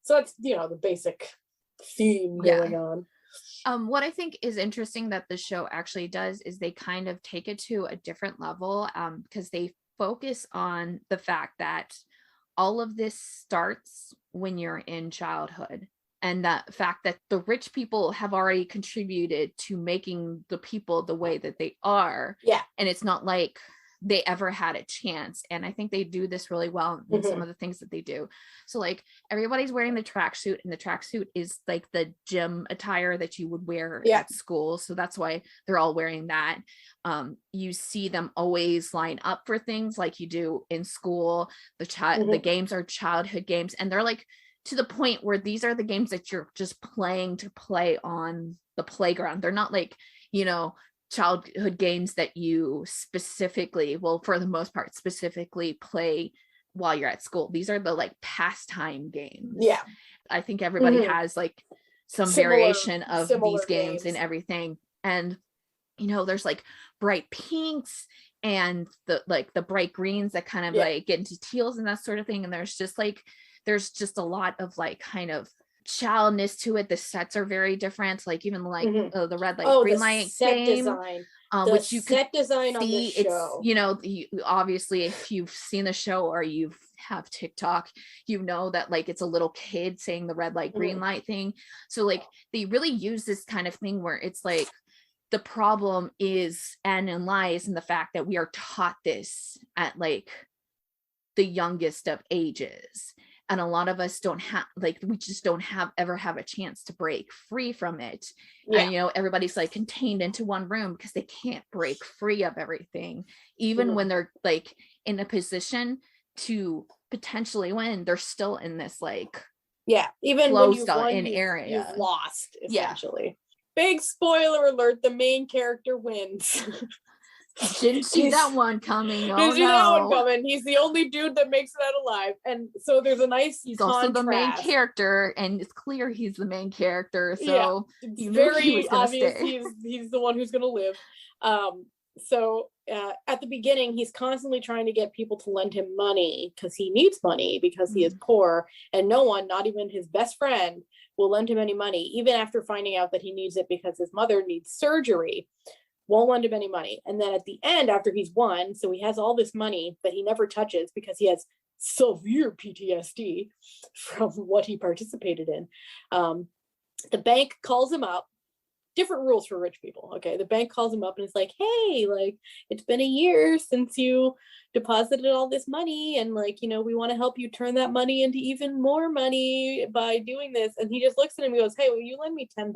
Speaker 1: that's, the basic theme going on.
Speaker 2: What I think is interesting that the show actually does is they kind of take it to a different level, because they focus on the fact that all of this starts when you're in childhood, and the fact that the rich people have already contributed to making the people the way that they are.
Speaker 1: Yeah.
Speaker 2: And it's not like they ever had a chance. And I think they do this really well in some of the things that they do. So like everybody's wearing the tracksuit, and the tracksuit is like the gym attire that you would wear at school. So that's why they're all wearing that. You see them always line up for things like you do in school. The games are childhood games, and they're like to the point where these are the games that you're just playing to play on the playground. They're not like, childhood games that you specifically, well, for the most part, specifically play while you're at school. These are the like pastime games.
Speaker 1: Yeah.
Speaker 2: I think everybody has like some variation of these games and everything. And, there's like bright pinks and the bright greens that kind of like get into teals and that sort of thing. And there's just a lot of like kind of childness to it. The sets are very different, like even like the red light, green light
Speaker 1: set
Speaker 2: game,
Speaker 1: design.
Speaker 2: Which you
Speaker 1: set design on
Speaker 2: see,
Speaker 1: the show.
Speaker 2: Obviously, if you've seen the show or you have TikTok, that like it's a little kid saying the red light, green light thing. So like they really use this kind of thing where it's like the problem is and lies in the fact that we are taught this at like the youngest of ages. And a lot of us don't have, like, we just don't ever have a chance to break free from it. Yeah. And, everybody's like contained into one room because they can't break free of everything. Even when they're like in a position to potentially win, they're still in this like,
Speaker 1: even when you've won,
Speaker 2: area.
Speaker 1: You've lost, essentially. Big spoiler alert, the main character wins.
Speaker 2: Didn't see that one coming. Oh
Speaker 1: didn't see that one
Speaker 2: no.
Speaker 1: coming. He's the only dude that makes it out alive. And so there's a nice
Speaker 2: He's
Speaker 1: contrast.
Speaker 2: also the main character, and it's clear he's the main character. So
Speaker 1: it's
Speaker 2: you knew
Speaker 1: very
Speaker 2: he was gonna
Speaker 1: obvious
Speaker 2: stay.
Speaker 1: he's the one who's gonna live. At the beginning, he's constantly trying to get people to lend him money because he needs money because he is poor, and no one, not even his best friend, will lend him any money, even after finding out that he needs it because his mother needs surgery. Won't lend him any money. And then at the end, after he's won, so he has all this money that he never touches because he has severe PTSD from what he participated in. The bank calls him up. Different rules for rich people. Okay. The bank calls him up and it's like, hey, like, it's been a year since you deposited all this money. And like, you know, we want to help you turn that money into even more money by doing this. And he just looks at him and goes, hey, will you lend me $10?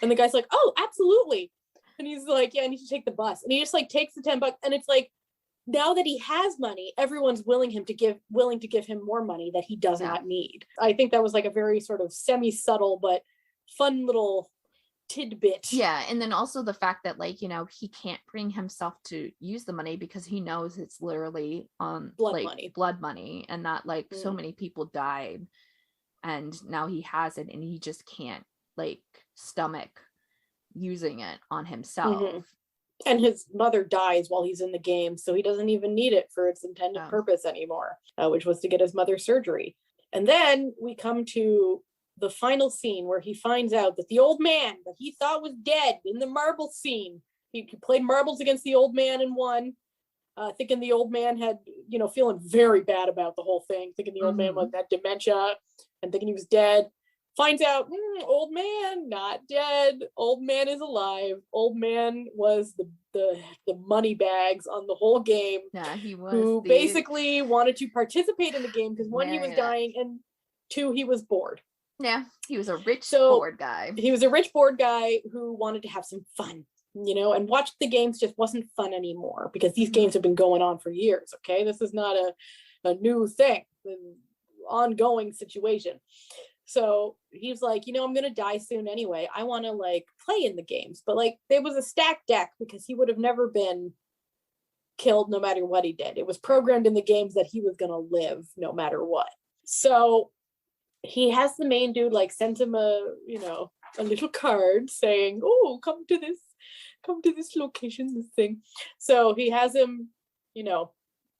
Speaker 1: And the guy's like, oh, absolutely. And he's like, yeah, I need to take the bus. And he just like takes the $10. And it's like, now that he has money, everyone's willing to give him more money that he does not need. I think that was like a very sort of semi-subtle but fun little tidbit.
Speaker 2: Yeah, and then also the fact that, like, you know, he can't bring himself to use the money because he knows it's literally blood money, and that like so many people died, and now he has it and he just can't like stomach using it on himself.
Speaker 1: And his mother dies while he's in the game, so he doesn't even need it for its intended purpose anymore, which was to get his mother surgery. And then we come to the final scene where he finds out that the old man that he thought was dead in the marble scene, he played marbles against the old man and won, thinking the old man had, you know, feeling very bad about the whole thing, thinking the old man had dementia and thinking he was dead. Finds out, old man not dead. Old man is alive. Old man was the money bags on the whole game.
Speaker 2: Yeah, he was.
Speaker 1: Who basically wanted to participate in the game because one, he was dying, and two, he was bored.
Speaker 2: Yeah, he was a rich bored guy.
Speaker 1: He was a rich bored guy who wanted to have some fun, you know, and watching the games just wasn't fun anymore because these games have been going on for years. Okay, this is not a new thing, an ongoing situation. So he's like, you know, I'm going to die soon anyway. I want to like play in the games. But like there was a stacked deck because he would have never been killed no matter what he did. It was programmed in the games that he was going to live no matter what. So he has the main dude like sends him a little card saying, oh, come to this location, this thing. So he has him, you know,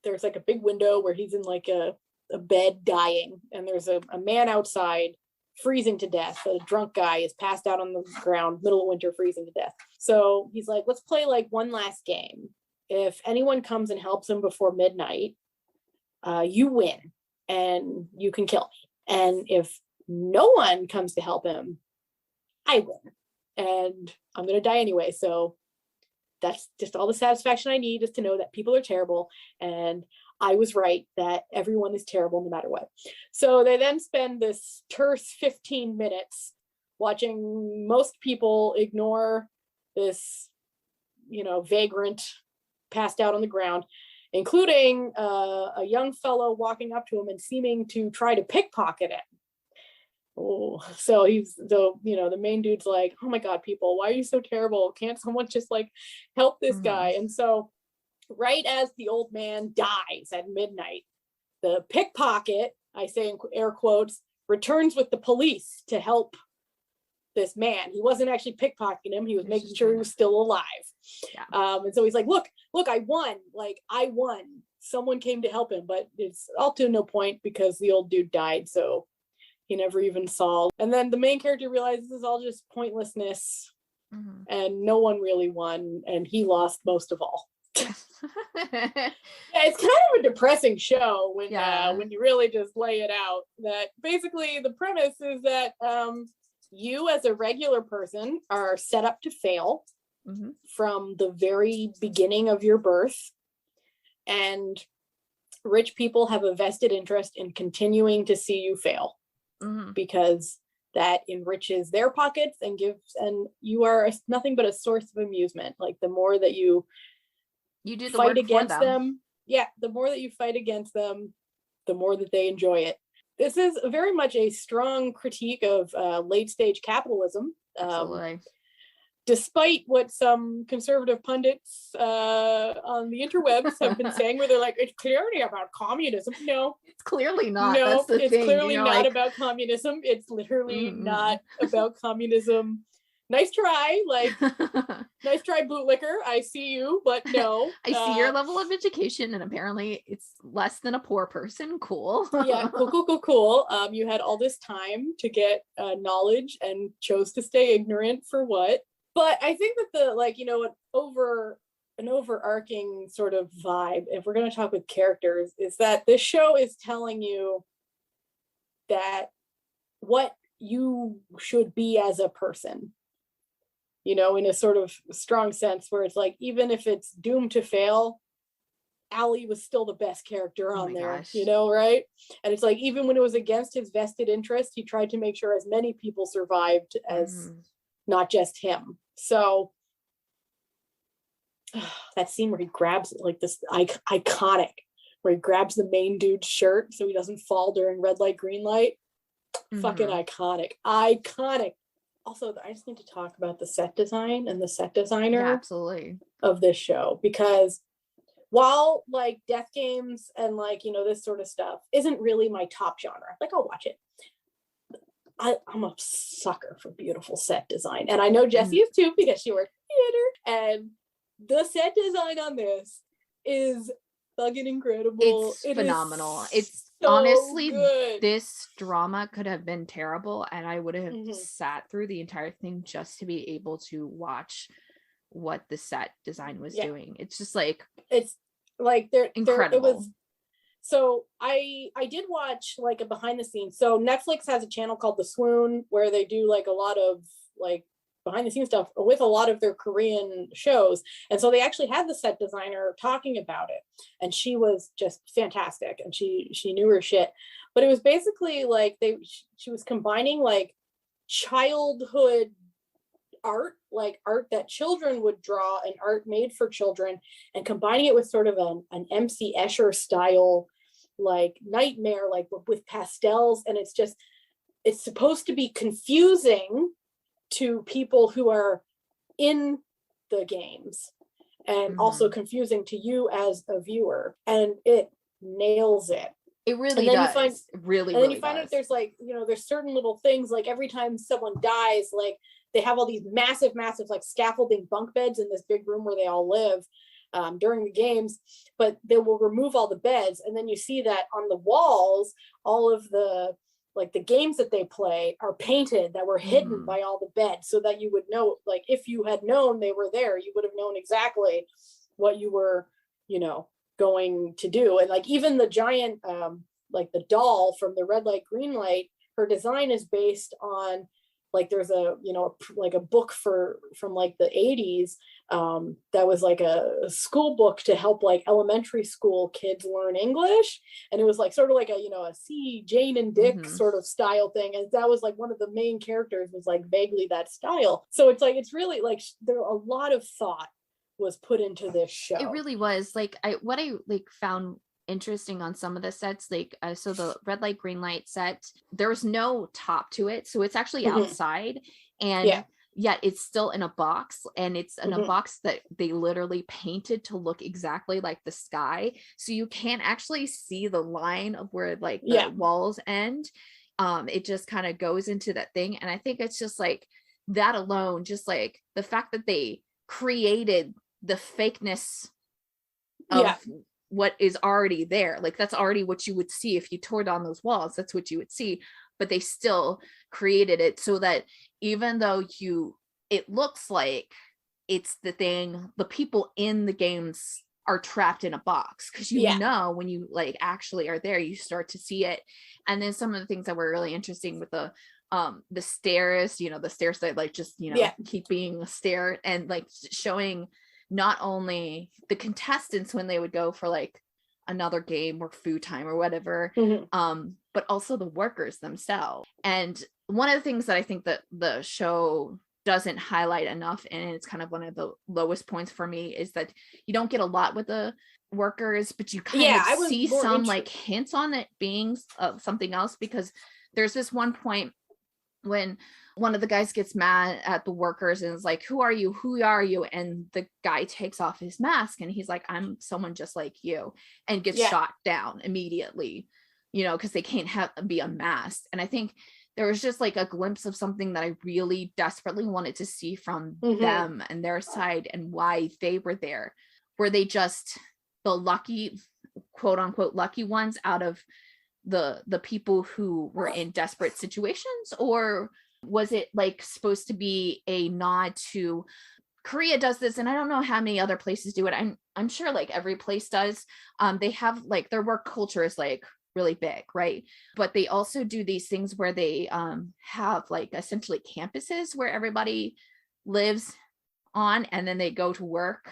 Speaker 1: there's like a big window where he's in like a bed dying, and there's a man outside freezing to death. A drunk guy is passed out on the ground, middle of winter, freezing to death. So he's like, let's play like one last game. If anyone comes and helps him before midnight, you win and you can kill me. And if no one comes to help him, I win and I'm gonna die anyway. So that's just all the satisfaction I need, is to know that people are terrible and I was right, that everyone is terrible no matter what. So they then spend this terse 15 minutes watching most people ignore this, you know, vagrant passed out on the ground, including a young fellow walking up to him and seeming to try to pickpocket it. Oh, so you know, the main dude's like, oh my God, people, why are you so terrible? Can't someone just like help this guy? And so right as the old man dies at midnight, the pickpocket, I say in air quotes, returns with the police to help this man. He wasn't actually pickpocketing him. He was making sure he was still alive. Yeah. And so he's like, look, I won. Like, I won. Someone came to help him, but it's all to no point because the old dude died. So he never even saw. And then the main character realizes this is all just pointlessness and no one really won. And he lost most of all. Yeah, it's kind of a depressing show when you really just lay it out. That basically the premise is that you as a regular person are set up to fail from the very beginning of your birth, and rich people have a vested interest in continuing to see you fail because that enriches their pockets and you are nothing but a source of amusement. Like the more that you do the fight against them, the more that you fight against them, the more that they enjoy it. This is very much a strong critique of late stage capitalism.
Speaker 2: Absolutely.
Speaker 1: despite what some conservative pundits on the interwebs have been saying, where they're like, it's clearly about communism. No,
Speaker 2: it's clearly not.
Speaker 1: No,
Speaker 2: that's the
Speaker 1: it's
Speaker 2: thing.
Speaker 1: clearly not about communism. It's literally not about communism. Nice try, like nice try, bootlicker. I see you, but no.
Speaker 2: I see your level of education, and apparently it's less than a poor person. Cool.
Speaker 1: Yeah, cool. You had all this time to get knowledge and chose to stay ignorant for what? But I think that the, like, you know, an overarching sort of vibe, if we're going to talk with characters, is that this show is telling you that what you should be as a person, you know, in a sort of strong sense, where it's like, even if it's doomed to fail, Allie was still the best character on there, gosh. You know, right? And it's like, even when it was against his vested interest, he tried to make sure as many people survived as not just him. So that scene where he grabs, like, this iconic, where he grabs the main dude's shirt so he doesn't fall during red light, green light. Fucking iconic. Also, I just need to talk about the set design and the set designer
Speaker 2: absolutely
Speaker 1: of this show, because while, like, death games and, like, you know, this sort of stuff isn't really my top genre, like, I'll watch it, I'm a sucker for beautiful set design, and I know Jessie is too, because she worked in theater, and the set design on this is fucking incredible.
Speaker 2: It's phenomenal. It's
Speaker 1: so
Speaker 2: honestly
Speaker 1: good.
Speaker 2: This drama could have been terrible, and I would have sat through the entire thing just to be able to watch what the set design was doing. It's just like,
Speaker 1: it's like they're
Speaker 2: incredible.
Speaker 1: It was, so I did watch, like, a behind the scenes. So Netflix has a channel called The Swoon, where they do, like, a lot of, like, behind the scenes stuff with a lot of their Korean shows. And so they actually had the set designer talking about it, and she was just fantastic, and she knew her shit. But it was basically like she was combining, like, childhood art, like art that children would draw and art made for children, and combining it with sort of an MC Escher style, like, nightmare, like, with pastels. And it's supposed to be confusing to people who are in the games, and also confusing to you as a viewer, and it nails it.
Speaker 2: It really does.
Speaker 1: And then you find out there's, like, you know, there's certain little things, like, every time someone dies, like, they have all these massive, like, scaffolding bunk beds in this big room where they all live during the games, but they will remove all the beds, and then you see that on the walls, all of the, like, the games that they play are painted, that were hidden by all the beds, so that you would know, like, if you had known they were there, you would have known exactly what you were, you know, going to do. And, like, even the giant, like, the doll from the red light, green light, her design is based on, like, there's a, you know, like, a book from like the 80s that was like a school book to help, like, elementary school kids learn English, and it was, like, sort of like a, you know, a see Jane and Dick sort of style thing, and that was, like, one of the main characters was, like, vaguely that style. So it's like, it's really, like, there a lot of thought was put into this show.
Speaker 2: It really was. Like, I found interesting on some of the sets, like, so the red light, green light set, there's no top to it, so it's actually outside, and yet it's still in a box, and it's in a box that they literally painted to look exactly like the sky, so you can't actually see the line of where, like, the walls end. It just kind of goes into that thing, and I think it's just, like, that alone, just, like, the fact that they created the fakeness of what is already there, like, that's already what you would see if you tore down those walls, that's what you would see, but they still created it so that even though it looks like it's the thing, the people in the games are trapped in a box, because you know, when you, like, actually are there, you start to see it. And then some of the things that were really interesting with the stairs, you know, the stairs that, like, just, you know, keep being a stair, and, like, showing not only the contestants when they would go for, like, another game or food time or whatever, but also the workers themselves. And one of the things that I think that the show doesn't highlight enough, and it's kind of one of the lowest points for me, is that you don't get a lot with the workers, but you kind of see some like hints on it being something else, because there's this one point when one of the guys gets mad at the workers and is like, who are you? Who are you? And the guy takes off his mask and he's like, I'm someone just like you, and gets shot down immediately, because they can't be unmasked. And I think there was just like a glimpse of something that I really desperately wanted to see from them and their side and why they were there. Were they just the lucky, quote unquote, lucky ones out of the people who were in desperate situations? Or was it like supposed to be a nod to Korea does this, and I don't know how many other places do it. I'm sure like every place does. They have like their work culture is like really big, right? But they also do these things where they have like essentially campuses where everybody lives on, and then they go to work.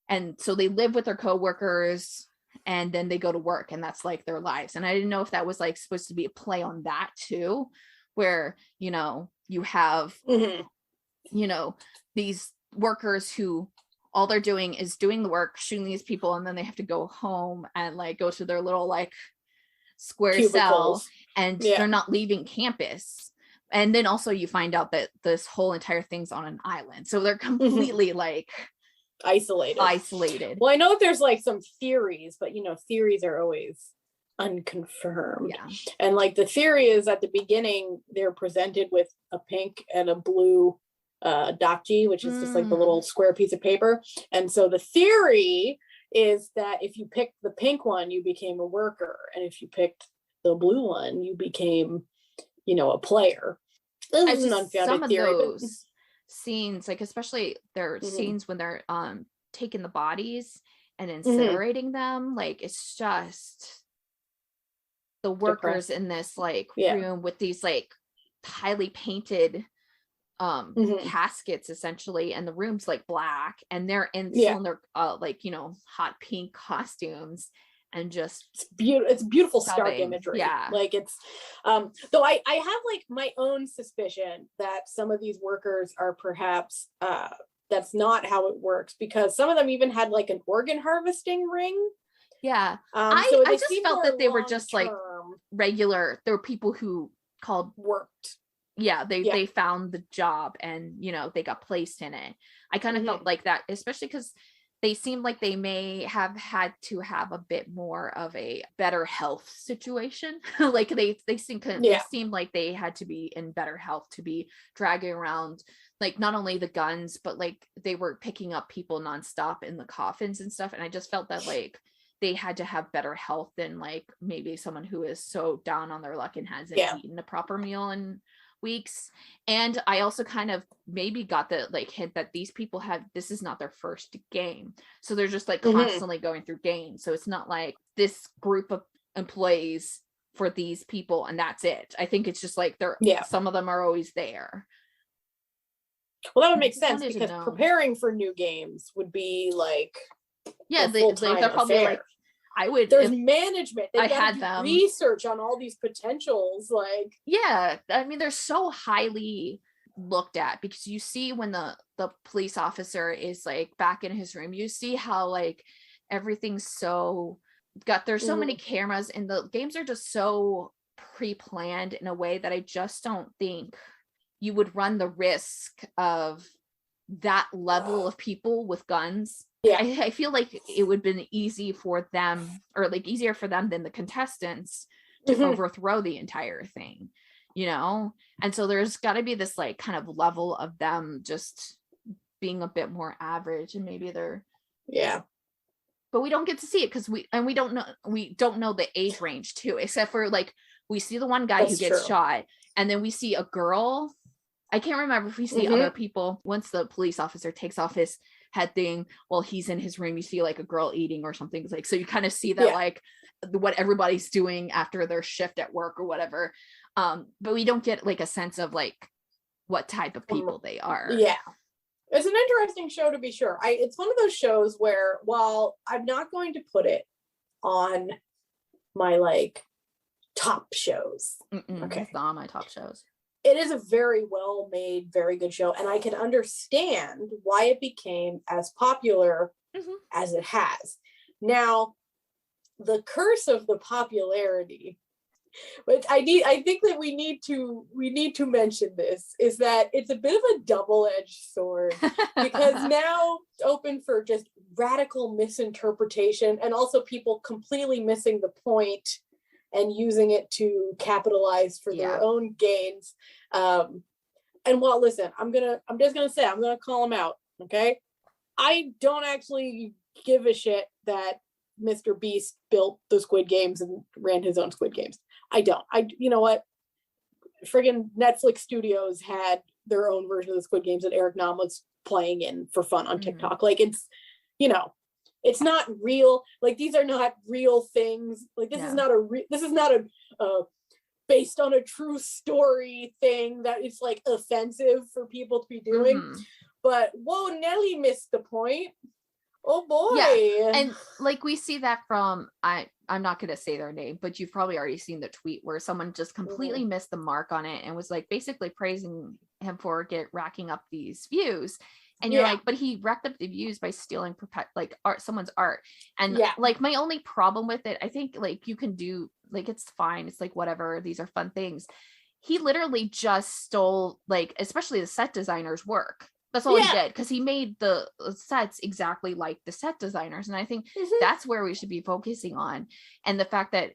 Speaker 2: And so they live with their coworkers and then they go to work, and that's like their lives. And I didn't know if that was like supposed to be a play on that too, where, you have, these workers who all they're doing is doing the work, shooting these people, and then they have to go home and like go to their little like square cell, and they're not leaving campus. And then also you find out that this whole entire thing's on an island. So they're completely like isolated.
Speaker 1: Well, I know there's like some theories, but theories are always unconfirmed. And like the theory is at the beginning they're presented with a pink and a blue dakji, which is just like the little square piece of paper. And so the theory is that if you picked the pink one, you became a worker, and if you picked the blue one, you became a player. This is an unfounded theory. Some of those
Speaker 2: scenes, like especially their scenes when they're taking the bodies and incinerating them, like it's just the workers in this like room with these like highly painted caskets essentially, and the room's like black, and they're in their like hot pink costumes, and just
Speaker 1: it's beautiful stark imagery. Like it's though I have like my own suspicion that some of these workers are perhaps that's not how it works, because some of them even had like an organ harvesting ring.
Speaker 2: I just felt that they were just like regular. There were people who
Speaker 1: worked.
Speaker 2: They found the job, and they got placed in it. I kind of felt like that, especially because they seemed like they may have had to have a bit more of a better health situation. Like they seemed like they had to be in better health to be dragging around like not only the guns, but like they were picking up people nonstop in the coffins and stuff. And I just felt that like they had to have better health than like maybe someone who is so down on their luck and hasn't eaten a proper meal in weeks. And I also kind of maybe got the like hint that these people this is not their first game, so they're just like constantly going through games. So it's not like this group of employees for these people and that's it. I think it's just like some of them are always there.
Speaker 1: Well, that would make sense, because preparing for new games would be like
Speaker 2: they're probably affair. Like
Speaker 1: there's management.
Speaker 2: I had them
Speaker 1: research on all these potentials. Like,
Speaker 2: I mean, they're so highly looked at, because you see when the police officer is like back in his room, you see how like everything's there's so many cameras, and the games are just so pre-planned in a way that I just don't think you would run the risk of that level of people with guns. I feel like it would have been easy for them, or like easier for them than the contestants to overthrow the entire thing, and so there's got to be this like kind of level of them just being a bit more average, and maybe they're but we don't get to see it because we don't know the age range too, except for like we see the one guy who gets shot, and then we see a girl. I can't remember if we see other people. Once the police officer takes off his head thing while he's in his room, you see like a girl eating or something. It's like, so you kind of see that like what everybody's doing after their shift at work or whatever. But we don't get like a sense of like what type of people they are.
Speaker 1: It's an interesting show, to be sure. It's one of those shows where, while I'm not going to put it on my like top shows,
Speaker 2: it's not on my top shows,
Speaker 1: it is a very well made, very good show, and I can understand why it became as popular as it has. Now, the curse of the popularity But I think that we need to mention this, is that it's a bit of a double-edged sword, because now it's open for just radical misinterpretation, and also people completely missing the point and using it to capitalize for their own gains. And while, listen, I'm just gonna say, I'm gonna call him out, okay? I don't actually give a shit that Mr. Beast built the Squid Games and ran his own Squid Games. I don't. You know what? Friggin' Netflix Studios had their own version of the Squid Games that Eric Nam was playing in for fun on TikTok. Like, it's, you know, it's not real. Like, these are not real things. Like, this is not a based on a true story thing that is like offensive for people to be doing. But whoa, Nelly missed the point. Oh boy.
Speaker 2: Yeah. And like, we see that from, I'm not going to say their name, but you've probably already seen the tweet where someone just completely missed the mark on it and was like basically praising him for racking up these views. And you're like, but he racked up the views by stealing someone's art. And like, my only problem with it, I think like you can do, like, it's fine. It's like, whatever, these are fun things. He literally just stole, like, especially the set designer's work. That's all he did, because he made the sets exactly like the set designers. And I think that's where we should be focusing on. And the fact that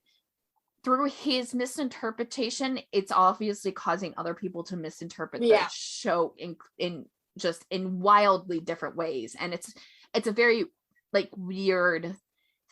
Speaker 2: through his misinterpretation, it's obviously causing other people to misinterpret the show in wildly different ways. And it's a very like weird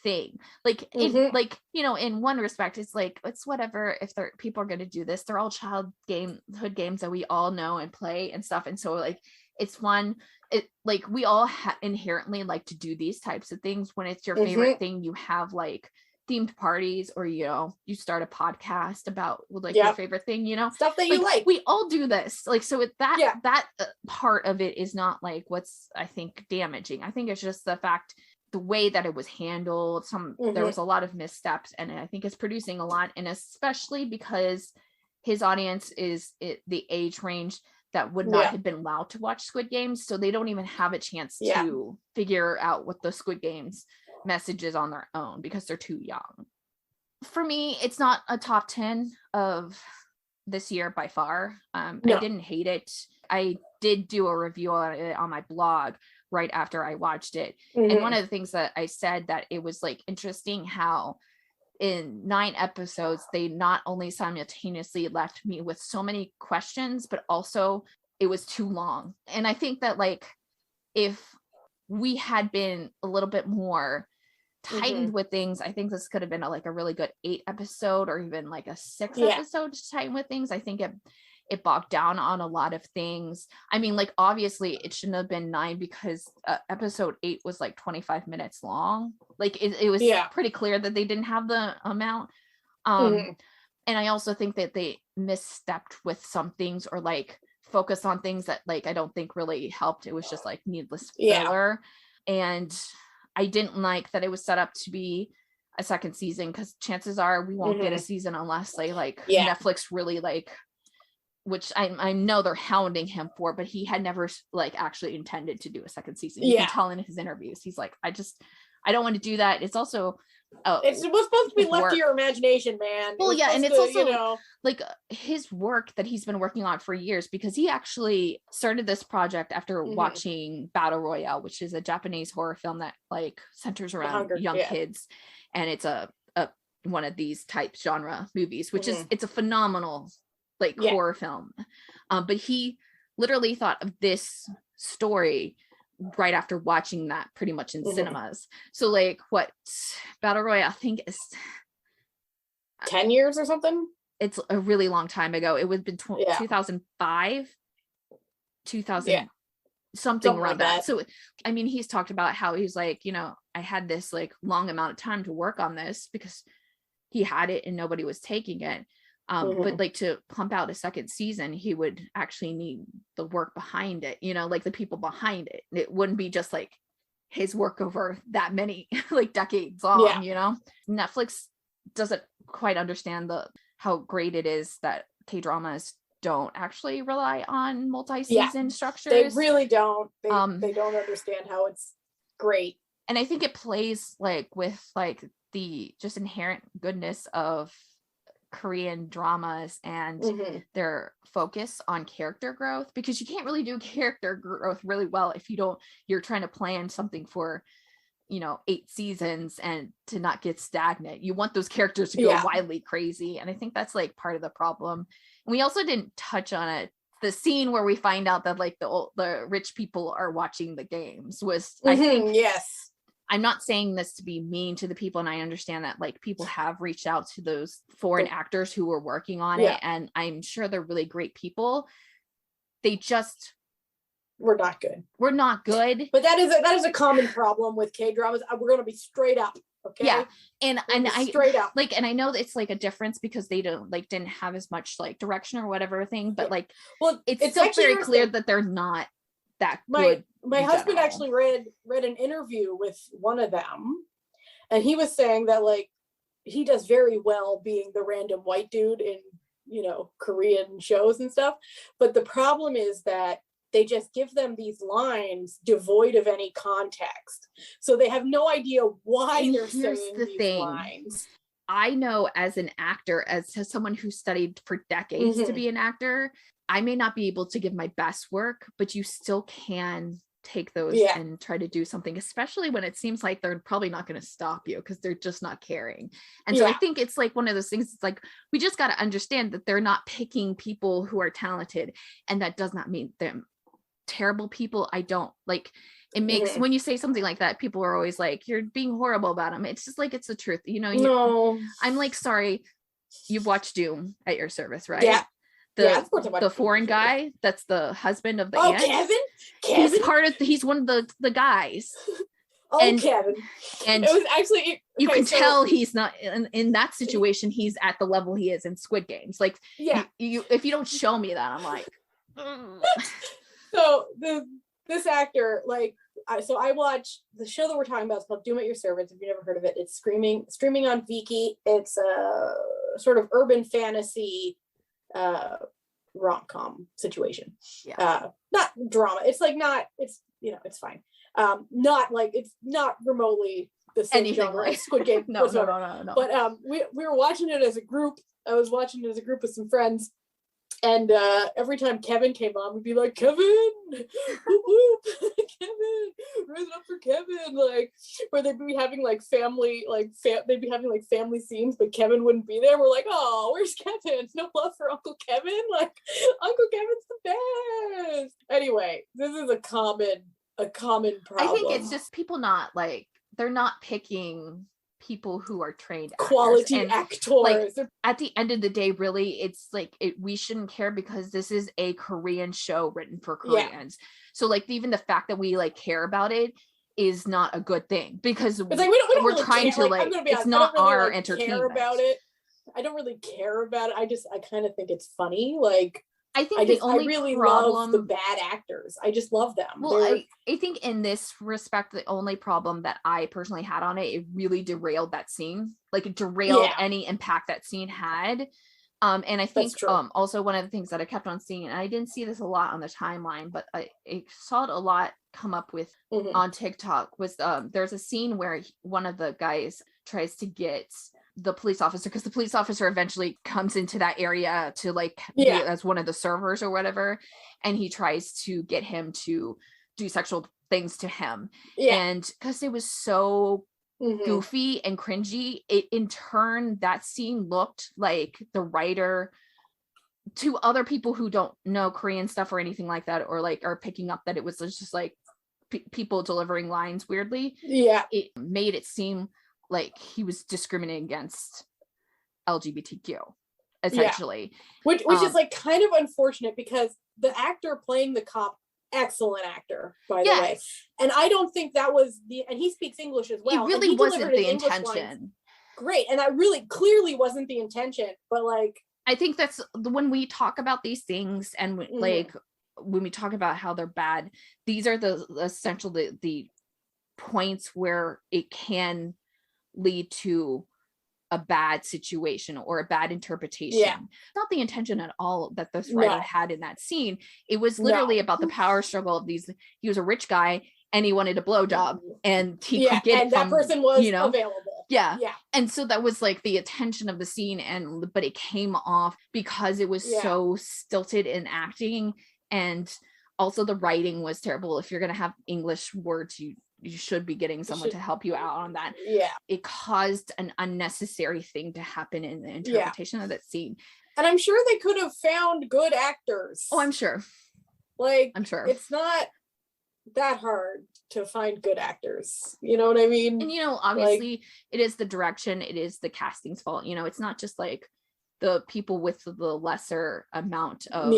Speaker 2: thing. Like in like, you know, in one respect, it's like, it's whatever, if people are going to do this, they're all childhood games that we all know and play and stuff. And so like, it's fun. It like, we all inherently like to do these types of things. When it's your favorite thing, you have like themed parties, or, you know, you start a podcast about like your favorite thing, you know,
Speaker 1: stuff that you like.
Speaker 2: We all do this. Like, so that part of it is not like what's, I think, damaging. I think it's just the way that it was handled. There was a lot of missteps, and I think it's producing a lot. And especially because his audience is the age range that would not have been allowed to watch Squid Games, so they don't even have a chance to figure out what the Squid Games message is on their own, because they're too young. For me, it's not a top 10 of this year by far. I didn't hate it. I did do a review on it on my blog right after I watched it. And one of the things that I said, that it was like interesting how in 9 episodes, they not only simultaneously left me with so many questions, but also it was too long. And I think that like, if we had been a little bit more tightened with things, I think this could have been a really good 8 episode, or even like a 6 episode to tighten with things. I think it bogged down on a lot of things. I mean, like, obviously it shouldn't have been 9, because episode 8 was like 25 minutes long. Like, it was pretty clear that they didn't have the amount. And I also think that they misstepped with some things, or like focused on things that like I don't think really helped. It was just like needless filler. And I didn't like that it was set up to be a second season, because chances are we won't get a season unless they like Netflix really like, which I know they're hounding him for, but he had never like actually intended to do a second season. You can tell in his interviews, he's like, I don't want to do that. It's also
Speaker 1: it was supposed to be left to your imagination, man.
Speaker 2: Well, yeah, and it's also, you know, like his work that he's been working on for years, because he actually started this project after watching Battle Royale, which is a Japanese horror film that like centers around young kids, and it's a one of these type genre movies, which is, it's a phenomenal like horror film. But he literally thought of this story right after watching that pretty much in cinemas. So like, what Battle Royale I think is
Speaker 1: 10 years or something.
Speaker 2: It's a really long time ago. It would have been 2005, 2000 something around that. So I mean, he's talked about how he's like, you know, I had this like long amount of time to work on this, because he had it and nobody was taking it. But like, to pump out a second season, he would actually need the work behind it, you know, like the people behind it. It wouldn't be just like his work over that many like decades long, you know. Netflix doesn't quite understand how great it is that K-dramas don't actually rely on multi-season structures.
Speaker 1: They really don't. They don't understand how it's great.
Speaker 2: And I think it plays like with like the just inherent goodness of Korean dramas and their focus on character growth, because you can't really do character growth really well if you're trying to plan something for 8 seasons and to not get stagnant. You want those characters to go wildly crazy, and I think that's like part of the problem. And we also didn't touch on it. The scene where we find out that like the rich people are watching the games was I think
Speaker 1: yes.
Speaker 2: I'm not saying this to be mean to the people, and I understand that like people have reached out to those foreign actors who were working on it, and I'm sure they're really great people. They just
Speaker 1: we're not good.
Speaker 2: We're not good.
Speaker 1: But that is a common problem with K-dramas. We're going to be straight up. Okay.
Speaker 2: Yeah. And I
Speaker 1: straight up
Speaker 2: like, and I know it's like a difference because they didn't have as much like direction or whatever thing, but like, well, it's still very clear that they're not that good.
Speaker 1: My husband actually read an interview with one of them, and he was saying that like he does very well being the random white dude in Korean shows and stuff, but the problem is that they just give them these lines devoid of any context, so they have no idea why they're saying these lines.
Speaker 2: I know as an actor, as someone who studied for decades to be an actor, I may not be able to give my best work, but you still can take those and try to do something, especially when it seems like they're probably not going to stop you because they're just not caring. And so I think it's like one of those things, it's like we just got to understand that they're not picking people who are talented, and that does not mean them terrible people. I don't like it makes when you say something like that, people are always like, you're being horrible about them. It's just like, it's the truth,
Speaker 1: no.
Speaker 2: I'm like, sorry, you've watched Doom at your service, right?
Speaker 1: The
Speaker 2: foreign guy that's the husband of the aunt.
Speaker 1: Kevin?
Speaker 2: He's one of the guys.
Speaker 1: Kevin.
Speaker 2: And
Speaker 1: it was actually
Speaker 2: you can tell he's not in that situation. He's at the level he is in Squid Games. Like, you if you don't show me that, I'm like,
Speaker 1: So this actor, like, I watched the show that we're talking about. It's called Doom at Your Service. If you've never heard of it, it's streaming on Viki. It's a sort of urban fantasy rom-com situation. Not drama. It's like it's fine. Not like, it's not remotely the same genre as Squid Game.
Speaker 2: No.
Speaker 1: But we were watching it as a group. I was watching it as a group with some friends. And every time Kevin came on, we'd be like, Kevin, whoop, whoop. Kevin, raise it up for Kevin, like, where they'd be having like family, they'd be having like family scenes, but Kevin wouldn't be there. We're like, oh, where's Kevin? No love for Uncle Kevin? Like, Uncle Kevin's the best. Anyway, this is a common problem.
Speaker 2: I think it's just people they're not picking people who are trained
Speaker 1: quality actors.
Speaker 2: Like, at the end of the day, really, it's like we shouldn't care because this is a Korean show written for Koreans. So like even the fact that we like care about it is not a good thing, because
Speaker 1: it's like we're
Speaker 2: really trying care. To it's not really our entertainment.
Speaker 1: Care about it. I don't really care about it. I kind of think it's funny. Like,
Speaker 2: I think I
Speaker 1: really love the bad actors. I just love them.
Speaker 2: Well, I think in this respect, the only problem that I personally had on it really derailed that scene. Like, it derailed any impact that scene had. And I think also one of the things that I kept on seeing, and I didn't see this a lot on the timeline, but I saw it a lot come up with on TikTok, was there's a scene where one of the guys tries to get the police officer, because the police officer eventually comes into that area to be as one of the servers or whatever, and he tries to get him to do sexual things to him, and because it was so goofy and cringy, it in turn, that scene looked like the writer, to other people who don't know Korean stuff or anything like that, or like are picking up that it was just like people delivering lines weirdly, it made it seem like he was discriminating against LGBTQ, essentially.
Speaker 1: Which is like kind of unfortunate, because the actor playing the cop, excellent actor, by the way. And I don't think that was and he speaks English as well.
Speaker 2: It really wasn't the intention.
Speaker 1: Great. And that really clearly wasn't the intention, but like,
Speaker 2: I think that's when we talk about these things, and like when we talk about how they're bad, these are the essential the points where it can lead to a bad situation or a bad interpretation. It's not the intention at all that this writer had in that scene. It was literally about the power struggle of these. He was a rich guy and he wanted a blowjob, and he could get it
Speaker 1: that
Speaker 2: from,
Speaker 1: person was available.
Speaker 2: Yeah.
Speaker 1: Yeah.
Speaker 2: And so that was like the attention of the scene, but it came off because it was so stilted in acting, and also the writing was terrible. If you're going to have English words, you should be getting someone to help you out on that.
Speaker 1: Yeah.
Speaker 2: It caused an unnecessary thing to happen in the interpretation of that scene.
Speaker 1: And I'm sure they could have found good actors.
Speaker 2: Oh, I'm sure.
Speaker 1: Like,
Speaker 2: I'm sure.
Speaker 1: It's not that hard to find good actors. You know what I mean?
Speaker 2: And, obviously it is the direction, it is the casting's fault. It's not just like the people with the lesser amount of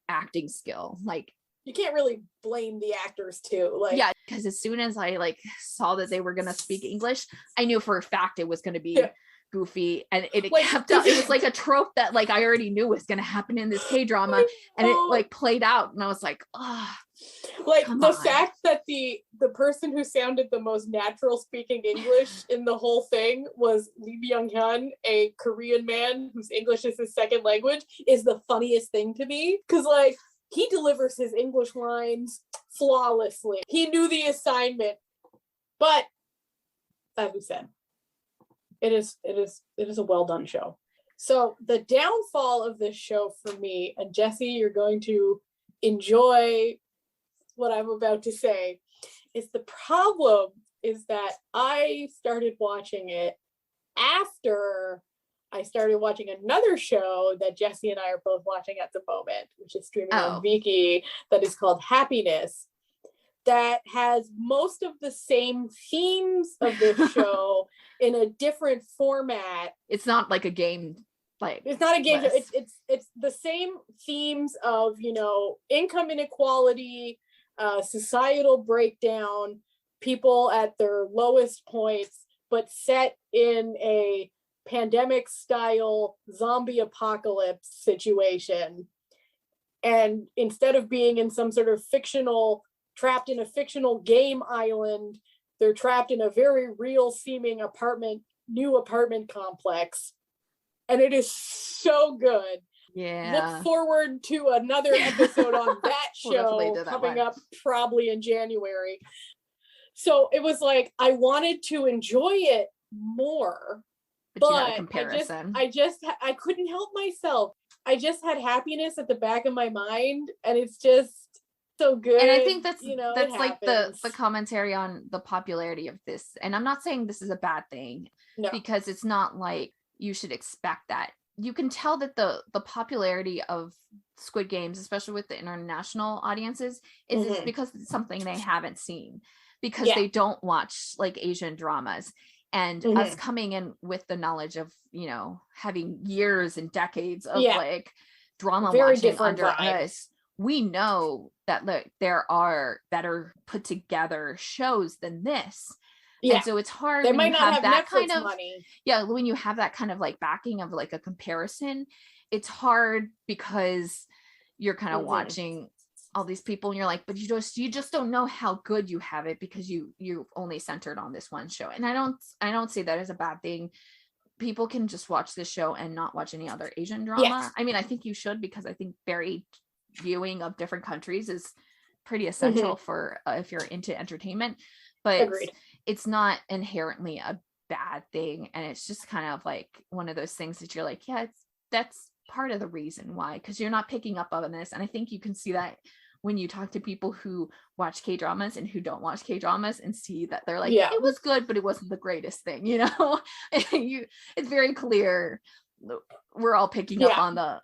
Speaker 2: acting skill. Like,
Speaker 1: you can't really blame the actors too. Like,
Speaker 2: yeah, because as soon as I saw that they were going to speak English, I knew for a fact it was going to be goofy, and it kept up. It was like a trope that I already knew was going to happen in this K-drama, and it played out, and I was like, oh,
Speaker 1: fact that the person who sounded the most natural speaking English in the whole thing was Lee Byung-hyun, a Korean man whose English is his second language, is the funniest thing to me, because he delivers his English lines flawlessly. He knew the assignment, but as we said, it is a well done show. So the downfall of this show for me, and Jessie, you're going to enjoy what I'm about to say, is the problem is that I started watching it after I started watching another show that Jessie and I are both watching at the moment, which is streaming on Viki, that is called Happiness, that has most of the same themes of this show in a different format.
Speaker 2: It's not like a game.
Speaker 1: It's not a game show. It's the same themes of, income inequality, societal breakdown, people at their lowest points, but set in a pandemic style zombie apocalypse situation. And instead of being in some sort of trapped in a fictional game island, they're trapped in a very real seeming new apartment complex. And it is so good.
Speaker 2: Yeah.
Speaker 1: Look forward to another episode on that show coming up probably in January. So it was I wanted to enjoy it more, but
Speaker 2: you had a comparison.
Speaker 1: I couldn't help myself. I just had Happiness at the back of my mind, and it's just so good.
Speaker 2: And I think that's like the commentary on the popularity of this. And I'm not saying this is a bad thing, because it's not like you should expect that. You can tell that the popularity of Squid Games, especially with the international audiences, is because it's something they haven't seen, because they don't watch Asian dramas. And us coming in with the knowledge of, having years and decades of drama watching under us, we know that there are better put together shows than this. Yeah. And so it's hard.
Speaker 1: They might not have that kind of money.
Speaker 2: Yeah, when you have that kind of backing of a comparison, it's hard because you're kind of watching all these people and you're like, but you just don't know how good you have it because you've only centered on this one show. And I don't say that as a bad thing. People can just watch this show and not watch any other Asian drama. Yes. I mean, I think you should, because I think varied viewing of different countries is pretty essential for if you're into entertainment. But it's not inherently a bad thing, and it's just kind of one of those things that you're like, yeah, that's part of the reason why, because you're not picking up on this. And I think you can see that when you talk to people who watch K-dramas and who don't watch K-dramas, and see that they're like, it was good, but it wasn't the greatest thing, it's very clear we're all picking up on the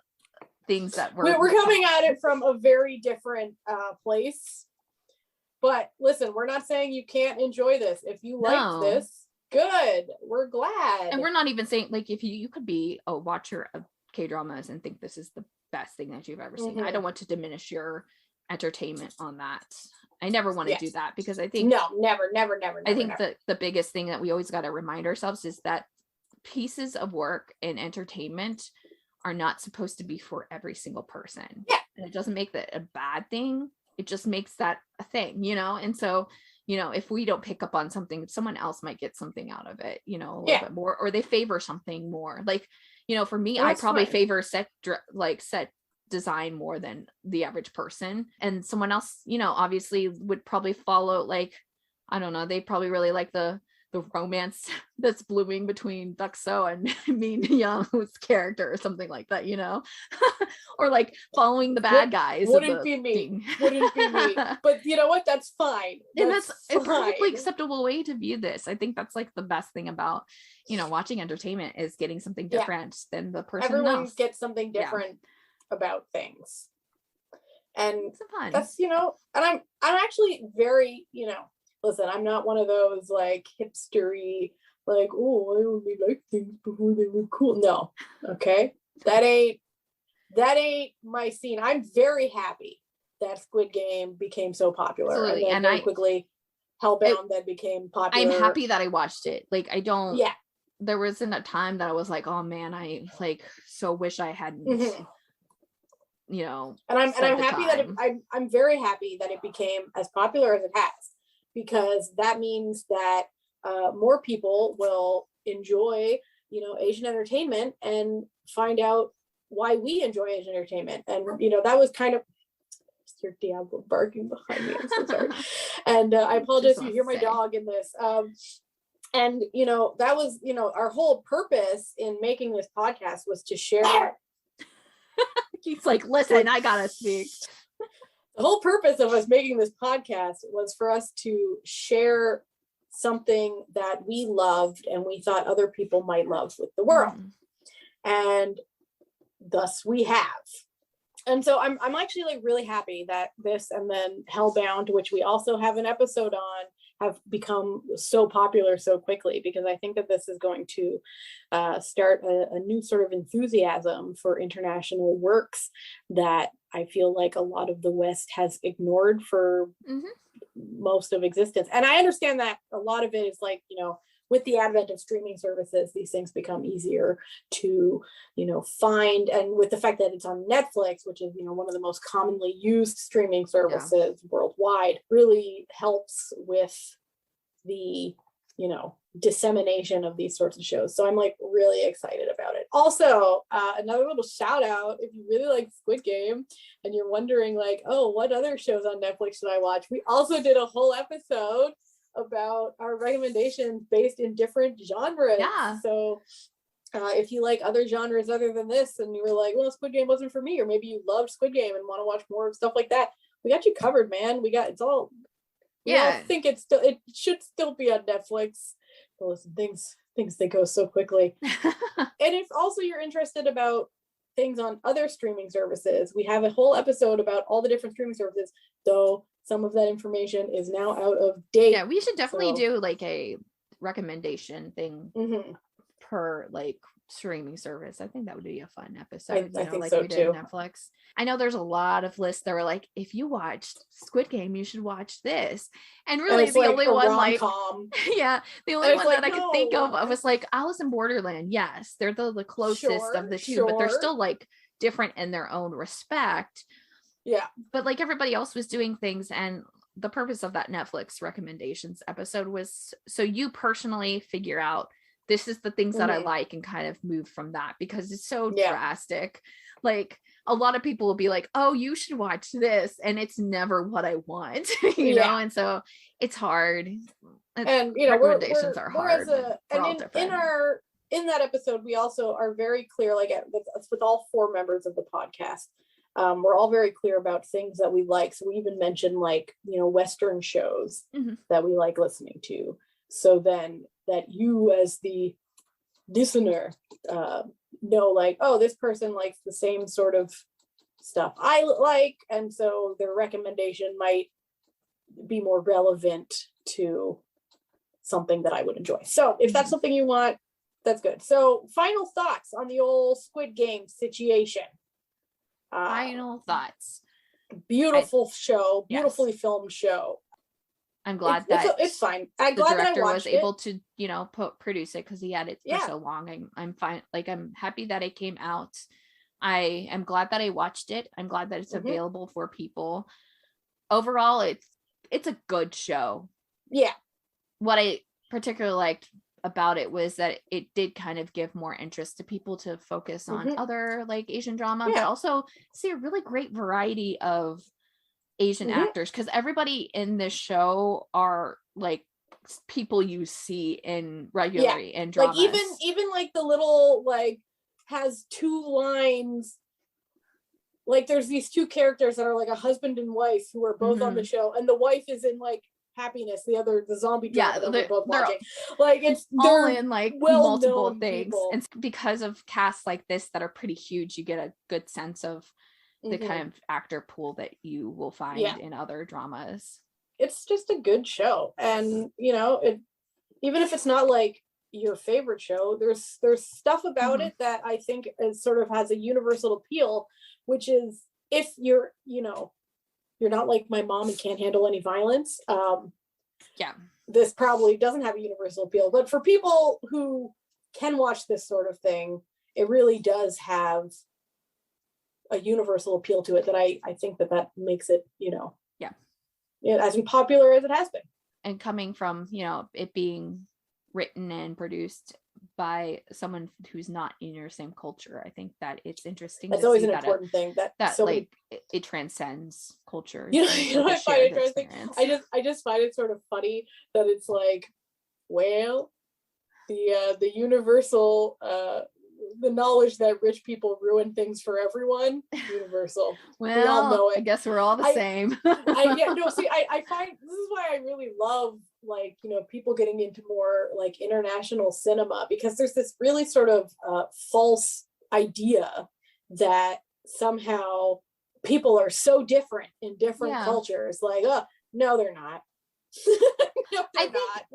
Speaker 2: things that we're
Speaker 1: coming at it from a very different place. But listen, we're not saying you can't enjoy this. If you like this, good. We're glad.
Speaker 2: And we're not even saying if you could be a watcher of K-dramas and think this is the best thing that you've ever seen. I don't want to diminish your entertainment on that. I never want to do that, because I think
Speaker 1: never.
Speaker 2: I think the biggest thing that we always got to remind ourselves is that pieces of work and entertainment are not supposed to be for every single person.
Speaker 1: Yeah.
Speaker 2: And it doesn't make that a bad thing. It just makes that a thing, and so, if we don't pick up on something, someone else might get something out of it, a little bit more, or they favor something more. For me, I probably favor set design more than the average person, and someone else, obviously would probably follow, I don't know, they probably really like the the romance that's blooming between Duxo and Min Young's character or something like that, or like following the bad guys.
Speaker 1: Wouldn't be me. But you know what? That's fine.
Speaker 2: And that's a perfectly acceptable way to view this. I think that's like the best thing about, watching entertainment is getting something different than the person
Speaker 1: Everyone
Speaker 2: else.
Speaker 1: gets something different about things. And
Speaker 2: fun.
Speaker 1: That's, and I'm actually very, listen, I'm not one of those like hipstery, like, oh, I only like things before they were cool. No. Okay. That ain't my scene. I'm very happy that Squid Game became so popular.
Speaker 2: Absolutely.
Speaker 1: And then quickly Hellbound then became popular.
Speaker 2: I'm happy that I watched it. Like, I don't,
Speaker 1: yeah.
Speaker 2: There wasn't a time that I was like, oh man, I like so wish I hadn't,
Speaker 1: and I'm happy that I'm very happy that it became as popular as it has, because that means that more people will enjoy, Asian entertainment and find out why we enjoy Asian entertainment. And, that was kind of your Diablo barking behind me. I'm so sorry. And I apologize if you hear my dog in this. And, that was, our whole purpose in making this podcast was to share.
Speaker 2: He's like, listen, I gotta speak.
Speaker 1: The whole purpose of us making this podcast was for us to share something that we loved and we thought other people might love with the world. And thus we have. And so I'm actually like really happy that this and then Hellbound, which we also have an episode on, have become so popular so quickly, because I think that this is going to start a new sort of enthusiasm for international works that I feel like a lot of the West has ignored for most of existence. And I understand that a lot of it is like, with the advent of streaming services, these things become easier to, find. And with the fact that it's on Netflix, which is, one of the most commonly used streaming services worldwide, really helps with the, dissemination of these sorts of shows. So I'm like really excited about it. Also, another little shout out, if you really like Squid Game and you're wondering like, oh, what other shows on Netflix should I watch? We also did a whole episode about our recommendations based in different genres. Yeah. So if you like other genres other than this and you were like, well, Squid Game wasn't for me, or maybe you loved Squid Game and want to watch more stuff like that, we got you covered, man. It's all, we all think it should still be on Netflix. But listen, things they go so quickly. And if also you're interested about things on other streaming services, we have a whole episode about all the different streaming services, though some of that information is now out of date.
Speaker 2: Yeah, we should definitely do like a recommendation thing per like streaming service. I think that would be a fun episode.
Speaker 1: I think
Speaker 2: like
Speaker 1: so
Speaker 2: we did
Speaker 1: too.
Speaker 2: Netflix. I know there's a lot of lists that were like, if you watched Squid Game, you should watch this. And really the only one like the only one that I could think of, I was like Alice in Borderland. Yes, they're the closest of the two, but they're still like different in their own respect.
Speaker 1: Yeah.
Speaker 2: But like everybody else was doing things, and the purpose of that Netflix recommendations episode was so you personally figure out this is the things that I like and kind of move from that, because it's so drastic. Like a lot of people will be like, oh, you should watch this, and it's never what I want, you know? And so it's hard.
Speaker 1: And recommendations are hard. In that episode, we also are very clear, like with all 4 members of the podcast, we're all very clear about things that we like. So we even mentioned like, Western shows that we like listening to. So then that you as the listener know like, oh, this person likes the same sort of stuff I like. And so their recommendation might be more relevant to something that I would enjoy. So if that's something you want, that's good. So final thoughts on the old Squid Game situation.
Speaker 2: Final thoughts.
Speaker 1: Beautiful show, beautifully filmed show.
Speaker 2: I'm glad that
Speaker 1: it's fine. I'm glad that I
Speaker 2: was able to, produce it because he had it for so long. I'm fine. Like, I'm happy that it came out. I am glad that I watched it. I'm glad that it's available for people. Overall, it's a good show.
Speaker 1: Yeah.
Speaker 2: What I particularly liked about it was that it did kind of give more interest to people to focus on other like Asian drama, but also see a really great variety of Asian actors, because everybody in this show are like people you see in regularly in dramas.
Speaker 1: Like even like the little like has 2 lines. Like there's these 2 characters that are like a husband and wife who are both on the show, and the wife is in like Happiness, the zombie drama that we're both watching. Like
Speaker 2: they're all in like multiple things,
Speaker 1: people.
Speaker 2: and because of casts like this that are pretty huge, you get a good sense of the kind of actor pool that you will find in other dramas. It's
Speaker 1: just a good show, and you know, even if it's not like your favorite show, there's stuff about it that I think is sort of has a universal appeal, which is if you're, you know, you're not like my mom and can't handle any violence. This probably doesn't have a universal appeal, but for people who can watch this sort of thing, it really does have a universal appeal to it that I think that makes it, you know, as popular as it has been.
Speaker 2: And coming from, you know, it being written and produced by someone who's not in your same culture, I think that it's interesting.
Speaker 1: That's always an important thing that so
Speaker 2: like it transcends culture.
Speaker 1: You know I find it interesting. I just find it sort of funny that it's like, well, the universal the knowledge that rich people ruin things for everyone, universal.
Speaker 2: Well, we all know it. I guess we're all the same.
Speaker 1: I find this is why I really love, like, you know, people getting into more like international cinema, because there's this really sort of false idea that somehow people are so different in different cultures. Like, no, they're not. No, they're not.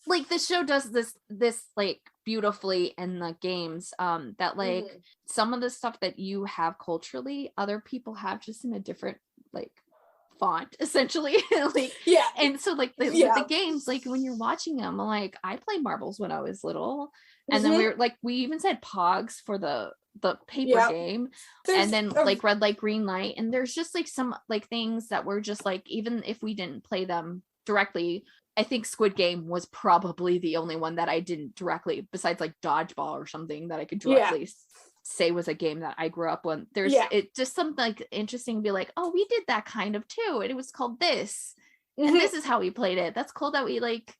Speaker 1: Like
Speaker 2: the show does this like beautifully in the games, that like some of the stuff that you have culturally, other people have just in a different like font, essentially. Like, and so like the games, like when you're watching them, like I played marbles when I was little, and then we even said pogs for the paper game. And then like red light, green light, and there's just like some like things that were just like, even if we didn't play them directly, I think Squid Game was probably the only one that I didn't directly, besides like dodgeball or something, that I could directly say was a game that I grew up on. There's it just something like interesting to be like, oh, we did that kind of too, and it was called this, and this is how we played it. That's cool that we like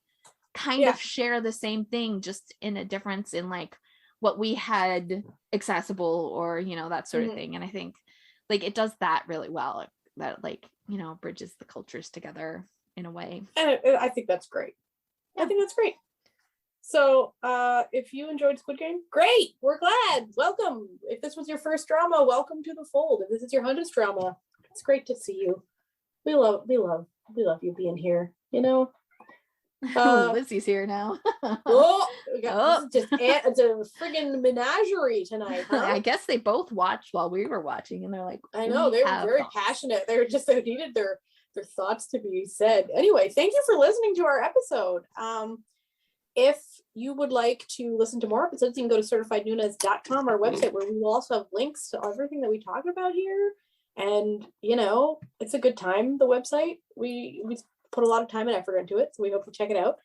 Speaker 2: kind of share the same thing, just in a difference in like what we had accessible, or you know, that sort of thing. And I think like it does that really well, that like, you know, bridges the cultures together in a way.
Speaker 1: And I think that's great. I think that's great. So if you enjoyed Squid Game, great, we're glad. Welcome. If this was your first drama, welcome to the fold. If this is your 100th drama, it's great to see you. We love you being here, you know.
Speaker 2: Lizzie's here now.
Speaker 1: This is just it's a friggin' menagerie tonight, huh?
Speaker 2: I guess they both watched while we were watching, and they're like,
Speaker 1: I know, they were very passionate. They needed their thoughts to be said. Anyway, thank you for listening to our episode. If you would like to listen to more episodes, you can go to certifiednoonas.com, our website, where we will also have links to everything that we talk about here. And you know, it's a good time, the website. We put a lot of time and effort into it, so we hope you check it out.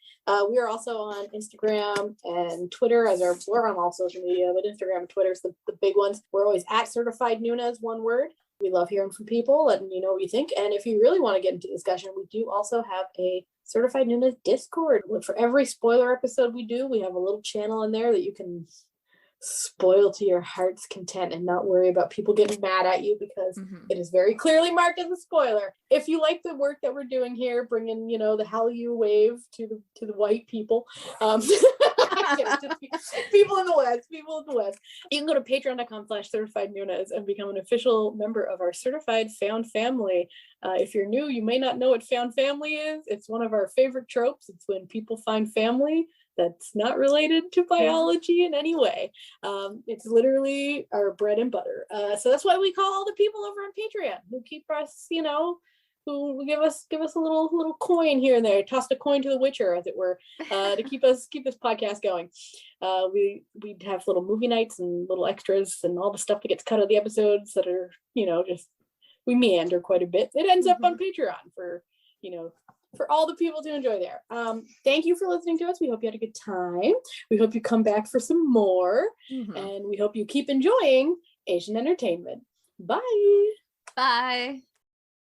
Speaker 1: We are also on Instagram and Twitter, we're on all social media, but Instagram and Twitter is the big ones. We're always at Certified Noonas, one word. We love hearing from people, and you know what you think. And if you really want to get into discussion, we do also have a Certified Noonas Discord. For every spoiler episode we do, we have a little channel in there that you can spoil to your heart's content and not worry about people getting mad at you, because it is very clearly marked as a spoiler. If you like the work that we're doing here, bringing, you know, the Hallyu wave to the white people, people in the West, you can go to patreon.com/certifiednoonas and become an official member of our certified found family. If you're new, you may not know what found family is. It's one of our favorite tropes. It's when people find family that's not related to biology in any way. It's literally our bread and butter. So that's why we call all the people over on Patreon who keep us, you know, who give us a little coin here and there, tossed a coin to the Witcher, as it were, to keep this podcast going. We have little movie nights and little extras and all the stuff that gets cut out of the episodes that are, you know, just, we meander quite a bit. It ends up on Patreon for, you know, for all the people to enjoy there. Thank you for listening to us. We hope you had a good time. We hope you come back for some more. And we hope you keep enjoying Asian entertainment. Bye.
Speaker 2: Bye.